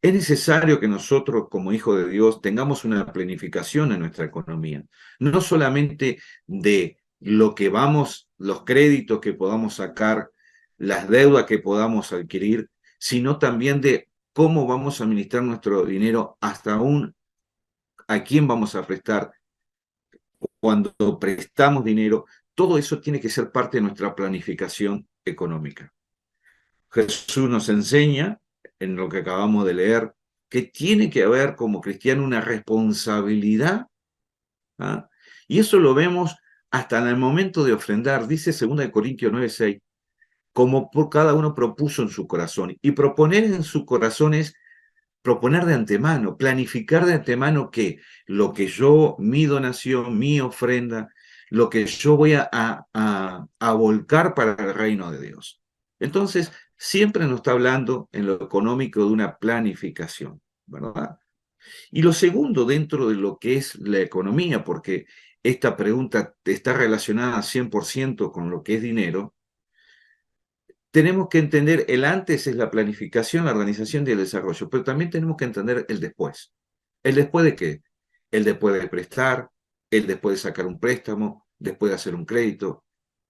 S4: Es necesario que nosotros, como hijos de Dios, tengamos una planificación en nuestra economía, no solamente de lo que los créditos que podamos sacar las deudas que podamos adquirir, sino también de cómo vamos a administrar nuestro dinero, hasta aún a quién vamos a prestar, cuando prestamos dinero. Todo eso tiene que ser parte de nuestra planificación económica. Jesús nos enseña, en lo que acabamos de leer, que tiene que haber como cristiano una responsabilidad, ¿ah? Y eso lo vemos hasta en el momento de ofrendar. Dice 2 Corintios 9:6, como por cada uno propuso en su corazón. Y proponer en su corazón es proponer de antemano, planificar de antemano que lo que yo, mi donación, mi ofrenda, lo que yo voy a volcar para el reino de Dios. Entonces, siempre nos está hablando en lo económico de una planificación, ¿verdad? Y lo segundo, dentro de lo que es la economía, porque esta pregunta está relacionada 100% con lo que es dinero, tenemos que entender, el antes es la planificación, la organización y el desarrollo, pero también tenemos que entender el después. ¿El después de qué? El después de prestar, el después de sacar un préstamo, después de hacer un crédito,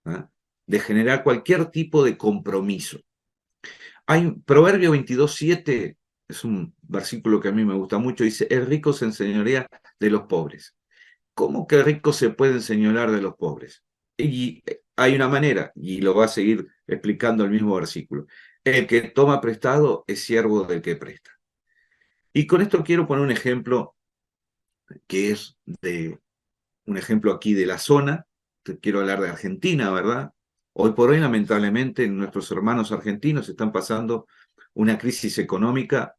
S4: ¿ah? De generar cualquier tipo de compromiso. Hay Proverbio 22:7, es un versículo que a mí me gusta mucho, dice, el rico se enseñorea de los pobres. ¿Cómo que el rico se puede enseñorear de los pobres? Y hay una manera, y lo va a seguir explicando el mismo versículo. El que toma prestado es siervo del que presta. Y con esto quiero poner un ejemplo que es un ejemplo aquí de la zona. Quiero hablar de Argentina, ¿verdad? Hoy por hoy, lamentablemente, nuestros hermanos argentinos están pasando una crisis económica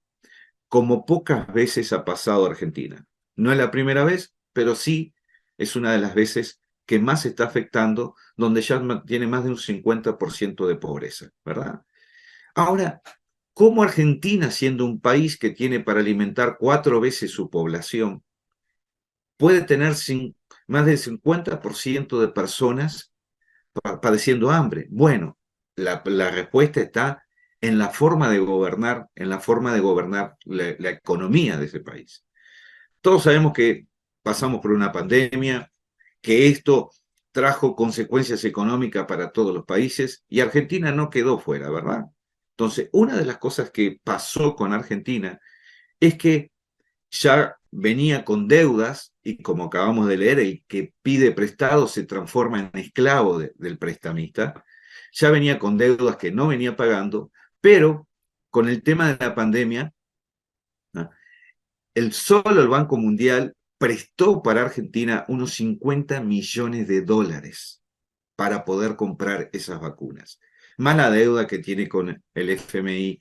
S4: como pocas veces ha pasado Argentina. No es la primera vez, pero sí es una de las veces que más está afectando, donde ya tiene más de un 50% de pobreza, ¿verdad? Ahora, ¿cómo Argentina, siendo un país que tiene para alimentar 4 veces su población, puede tener más del 50% de personas padeciendo hambre? Bueno, la respuesta está en la forma de gobernar, la economía de ese país. Todos sabemos que pasamos por una pandemia, que esto trajo consecuencias económicas para todos los países y Argentina no quedó fuera, ¿verdad? Entonces, una de las cosas que pasó con Argentina es que ya venía con deudas y, como acabamos de leer, el que pide prestado se transforma en esclavo del prestamista. Ya venía con deudas que no venía pagando, pero con el tema de la pandemia, ¿no?, solo el Banco Mundial prestó para Argentina unos 50 millones de dólares para poder comprar esas vacunas. Más la deuda que tiene con el FMI,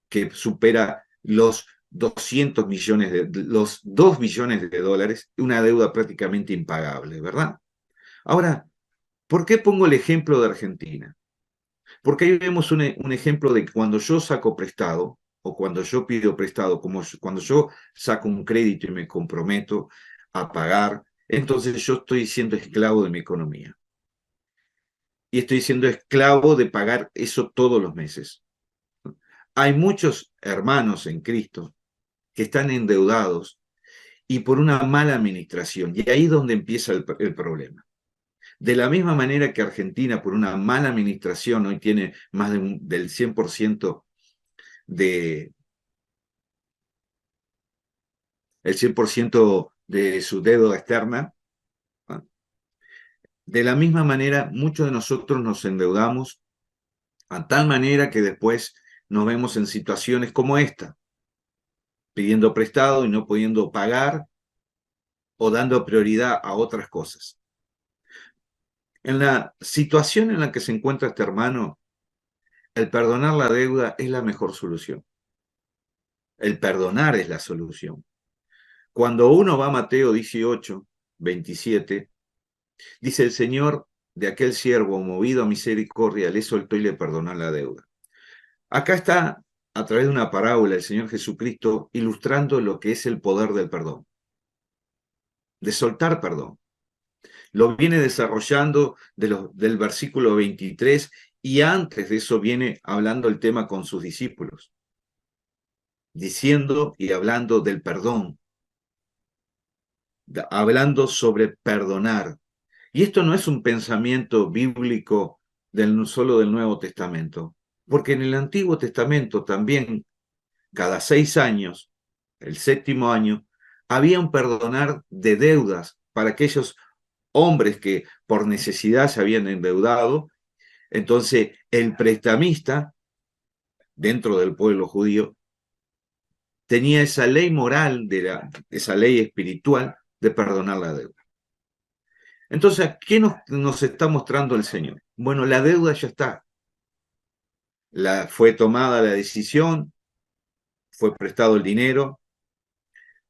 S4: que supera los 200 millones los 2 billones de dólares, una deuda prácticamente impagable, ¿verdad? Ahora, ¿por qué pongo el ejemplo de Argentina? Porque ahí vemos un ejemplo de que cuando yo saco prestado, o cuando yo pido prestado, como cuando yo saco un crédito y me comprometo a pagar, entonces yo estoy siendo esclavo de mi economía. Y estoy siendo esclavo de pagar eso todos los meses. Hay muchos hermanos en Cristo que están endeudados y por una mala administración. Y ahí es donde empieza el problema. De la misma manera que Argentina, por una mala administración, hoy tiene más del 100% el 100% de su deuda externa, ¿no? De la misma manera, muchos de nosotros nos endeudamos a tal manera que después nos vemos en situaciones como esta, pidiendo prestado y no pudiendo pagar o dando prioridad a otras cosas. En la situación en la que se encuentra este hermano, el perdonar la deuda es la mejor solución. El perdonar es la solución. Cuando uno va a Mateo 18:27, dice: el Señor de aquel siervo, movido a misericordia, le soltó y le perdonó la deuda. Acá está, a través de una parábola, el Señor Jesucristo ilustrando lo que es el poder del perdón, de soltar perdón. Lo viene desarrollando del versículo 23, y antes de eso viene hablando el tema con sus discípulos, diciendo y hablando del perdón, hablando sobre perdonar. Y esto no es un pensamiento bíblico solo del Nuevo Testamento. Porque en el Antiguo Testamento también, cada 6 años, el 7º año, había un perdonar de deudas para aquellos hombres que por necesidad se habían endeudado. Entonces, el prestamista, dentro del pueblo judío, tenía esa ley moral, esa ley espiritual de perdonar la deuda. Entonces, ¿qué nos está mostrando el Señor? Bueno, la deuda ya está. Fue tomada la decisión, fue prestado el dinero.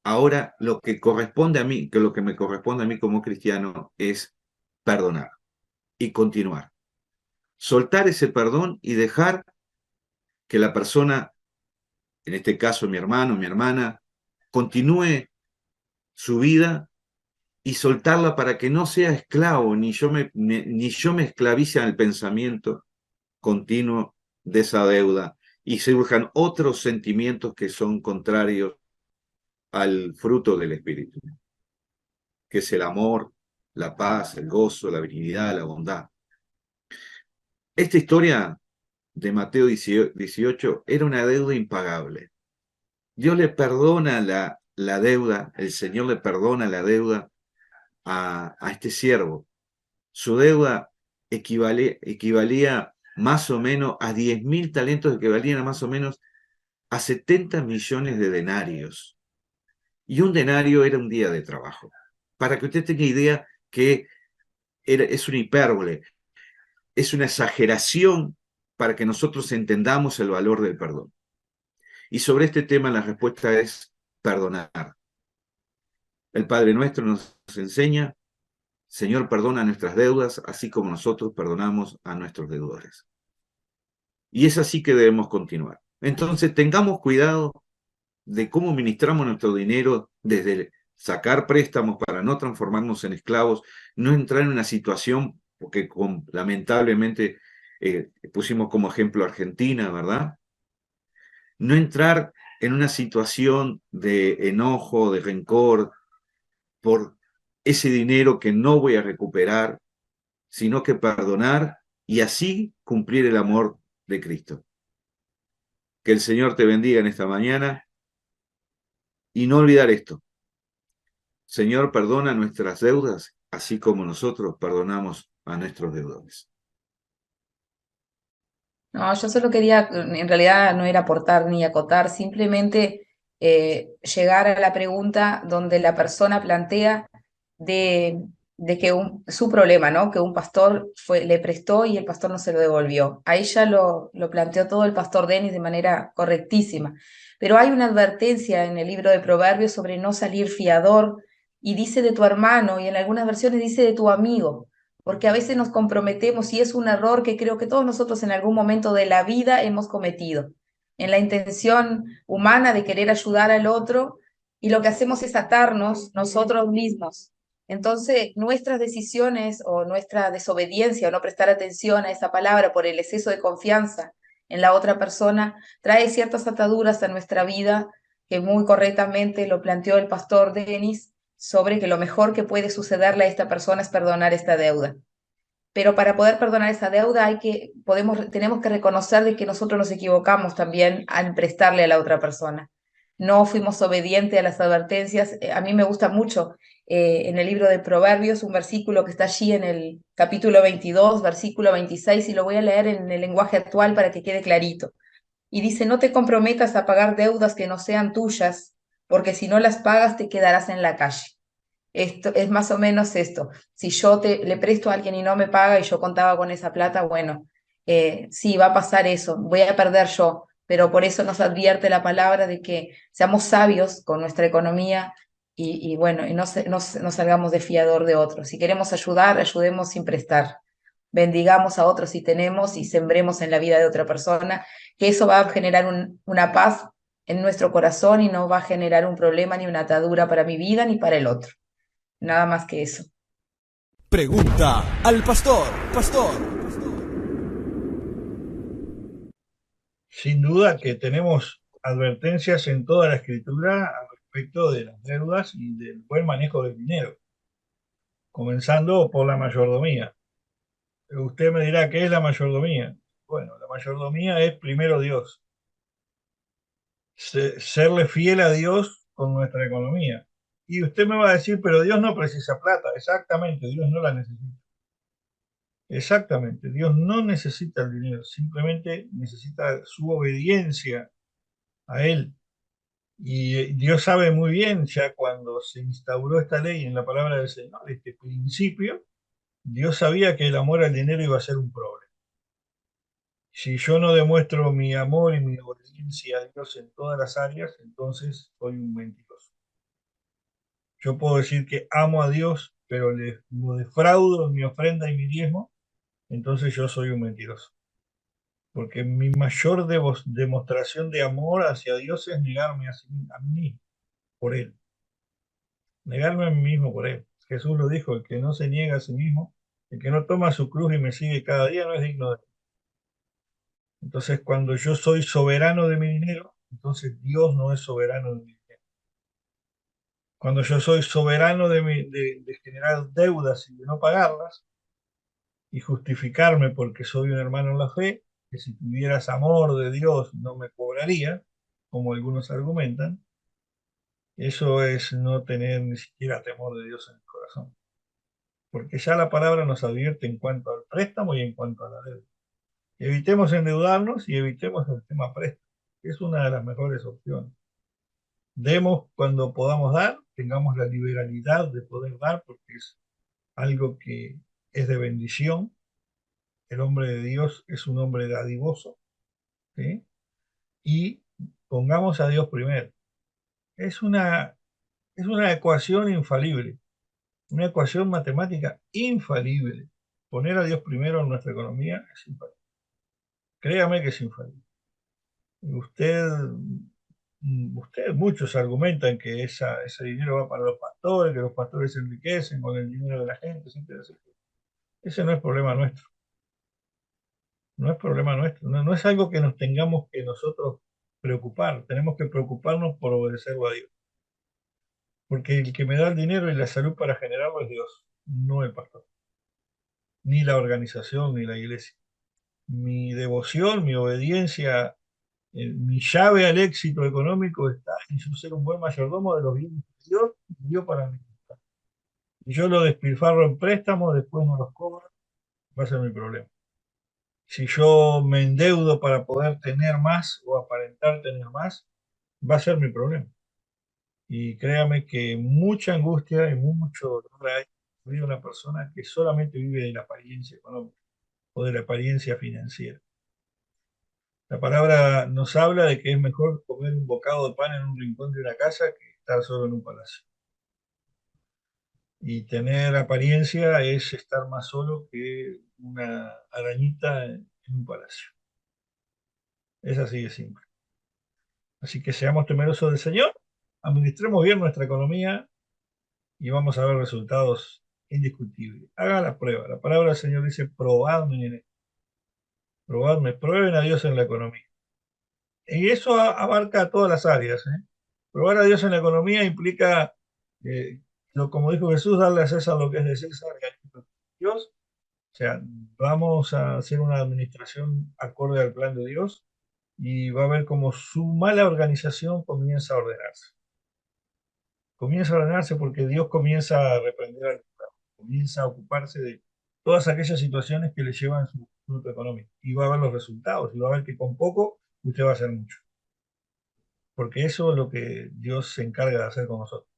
S4: Ahora lo que corresponde a mí, que lo que me corresponde a mí como cristiano es perdonar y continuar. Soltar ese perdón y dejar que la persona, en este caso mi hermano, mi hermana, continúe su vida y soltarla para que no sea esclavo, ni yo me esclavice al pensamiento continuo de esa deuda y surjan otros sentimientos que son contrarios al fruto del Espíritu, que es el amor, la paz, el gozo, la benignidad, la bondad. Esta historia de Mateo 18 era una deuda impagable. Dios le perdona la deuda, el Señor le perdona la deuda a este siervo. Su deuda equivalía más o menos a 10.000 talentos, equivalían a más o menos a 70 millones de denarios. Y un denario era un día de trabajo. Para que usted tenga idea que es una hipérbole, es una exageración para que nosotros entendamos el valor del perdón. Y sobre este tema la respuesta es perdonar. El Padre Nuestro nos enseña: Señor, perdona nuestras deudas, así como nosotros perdonamos a nuestros deudores. Y es así que debemos continuar. Entonces, tengamos cuidado de cómo ministramos nuestro dinero, desde sacar préstamos para no transformarnos en esclavos, no entrar en una situación, porque lamentablemente pusimos como ejemplo Argentina, ¿verdad? No entrar en una situación de enojo, de rencor, por ese dinero que no voy a recuperar, sino que perdonar y así cumplir el amor de Cristo. Que el Señor te bendiga en esta mañana y no olvidar esto. Señor, perdona nuestras deudas, así como nosotros perdonamos a nuestros deudores.
S3: No, yo solo quería, en realidad no era aportar ni acotar, simplemente llegar a la pregunta donde la persona plantea de que su problema, ¿no? Que un pastor le prestó y el pastor no se lo devolvió. Ahí ya lo planteó todo el pastor Denis de manera correctísima. Pero hay una advertencia en el libro de Proverbios sobre no salir fiador, y dice de tu hermano, y en algunas versiones dice de tu amigo, porque a veces nos comprometemos y es un error que creo que todos nosotros en algún momento de la vida hemos cometido, en la intención humana de querer ayudar al otro, y lo que hacemos es atarnos nosotros mismos. Entonces, nuestras decisiones o nuestra desobediencia o no prestar atención a esa palabra por el exceso de confianza en la otra persona trae ciertas ataduras a nuestra vida, que muy correctamente lo planteó el pastor Denis, sobre que lo mejor que puede sucederle a esta persona es perdonar esta deuda. Pero para poder perdonar esa deuda tenemos que reconocer de que nosotros nos equivocamos también al prestarle a la otra persona. No fuimos obedientes a las advertencias. A mí me gusta mucho en el libro de Proverbios un versículo que está allí en el capítulo 22, versículo 26, y lo voy a leer en el lenguaje actual para que quede clarito. Y dice: no te comprometas a pagar deudas que no sean tuyas, porque si no las pagas te quedarás en la calle. Esto es más o menos esto. Si yo le presto a alguien y no me paga y yo contaba con esa plata, bueno, sí, va a pasar eso, voy a perder yo, pero por eso nos advierte la palabra de que seamos sabios con nuestra economía y bueno, y no salgamos de fiador de otros. Si queremos ayudar, ayudemos sin prestar. Bendigamos a otros si tenemos y sembremos en la vida de otra persona, que eso va a generar una paz en nuestro corazón y no va a generar un problema ni una atadura para mi vida ni para el otro. Nada más que eso.
S1: Pregunta al pastor.
S2: Sin duda que tenemos advertencias en toda la escritura al respecto de las deudas y del buen manejo del dinero, comenzando por la mayordomía. Usted me dirá, ¿qué es la mayordomía? Bueno, la mayordomía es primero Dios, serle fiel a Dios con nuestra economía. Y usted me va a decir, pero Dios no precisa plata. Exactamente, Dios no la necesita. Exactamente, Dios no necesita el dinero, simplemente necesita su obediencia a Él. Y Dios sabe muy bien, ya cuando se instauró esta ley en la palabra del Señor, este principio, Dios sabía que el amor al dinero iba a ser un problema. Si yo no demuestro mi amor y mi obediencia a Dios en todas las áreas, entonces soy un mentiroso. Yo puedo decir que amo a Dios, pero lo defraudo en mi ofrenda y mi diezmo, entonces yo soy un mentiroso. Porque mi mayor demostración de amor hacia Dios es negarme a mí mismo por Él. Negarme a mí mismo por Él. Jesús lo dijo, el que no se niega a sí mismo, el que no toma su cruz y me sigue cada día no es digno de mí. Entonces, cuando yo soy soberano de mi dinero, entonces Dios no es soberano de mi dinero. Cuando yo soy soberano de generar deudas y de no pagarlas, y justificarme porque soy un hermano en la fe, que si tuvieras amor de Dios no me cobraría, como algunos argumentan, eso es no tener ni siquiera temor de Dios en el corazón. Porque ya la palabra nos advierte en cuanto al préstamo y en cuanto a la deuda. Evitemos endeudarnos y evitemos el tema préstamo, que es una de las mejores opciones. Demos cuando podamos dar, tengamos la liberalidad de poder dar, porque es algo que es de bendición. El hombre de Dios es un hombre dadivoso, ¿sí? Y pongamos a Dios primero. Es una, es una ecuación infalible, una ecuación matemática infalible. Poner a Dios primero en nuestra economía es infalible. Créame que es infalible. Muchos argumentan que ese dinero va para los pastores, que los pastores se enriquecen con el dinero de la gente, etcétera, etcétera. Ese no es problema nuestro, no es problema nuestro, no es algo que nos tengamos que nosotros preocupar, tenemos que preocuparnos por obedecer a Dios, porque el que me da el dinero y la salud para generarlo es Dios, no el pastor, ni la organización, ni la iglesia. Mi devoción, mi obediencia, mi llave al éxito económico está en yo ser un buen mayordomo de los bienes que Dios dio para mí. Y yo lo despilfarro en préstamos, después no los cobro, va a ser mi problema. Si yo me endeudo para poder tener más o aparentar tener más, va a ser mi problema. Y créame que mucha angustia y mucho dolor hay de una persona que solamente vive de la apariencia económica o de la apariencia financiera. La palabra nos habla de que es mejor comer un bocado de pan en un rincón de una casa que estar solo en un palacio. Y tener apariencia es estar más solo que una arañita en un palacio. Es así de simple. Así que seamos temerosos del Señor, administremos bien nuestra economía y vamos a ver resultados indiscutibles. Haga la prueba. La palabra del Señor dice, probadme en esto. Probadme, prueben a Dios en la economía. Y eso abarca todas las áreas, ¿eh? Probar a Dios en la economía implica, eh, como dijo Jesús, darle a César lo que es de César y a Dios. O sea, vamos a hacer una administración acorde al plan de Dios y va a ver cómo su mala organización comienza a ordenarse. Comienza a ordenarse porque Dios comienza a reprender al pecado, comienza a ocuparse de todas aquellas situaciones que le llevan su fruto económico y va a ver los resultados y va a ver que con poco usted va a hacer mucho. Porque eso es lo que Dios se encarga de hacer con nosotros.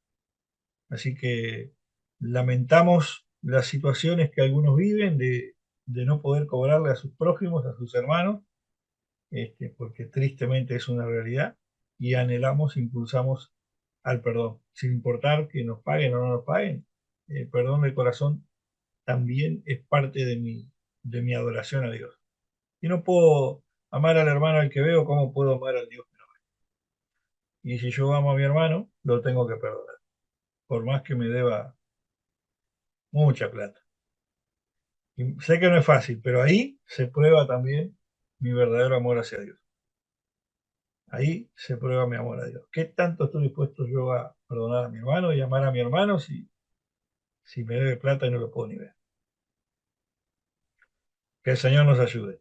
S2: Así que lamentamos las situaciones que algunos viven de no poder cobrarle a sus prójimos, a sus hermanos, porque tristemente es una realidad, y anhelamos, impulsamos al perdón, sin importar que nos paguen o no nos paguen. El perdón del corazón también es parte de mi adoración a Dios. Si no puedo amar al hermano al que veo, ¿cómo puedo amar al Dios que no veo? Y si yo amo a mi hermano, lo tengo que perdonar, por más que me deba mucha plata. Y sé que no es fácil, pero ahí se prueba también mi verdadero amor hacia Dios. Ahí se prueba mi amor a Dios. ¿Qué tanto estoy dispuesto yo a perdonar a mi hermano y amar a mi hermano si me debe plata y no lo puedo ni ver? Que el Señor nos ayude.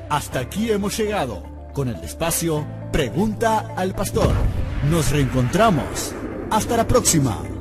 S1: Hasta aquí hemos llegado con el espacio Pregunta al Pastor. Nos reencontramos. Hasta la próxima.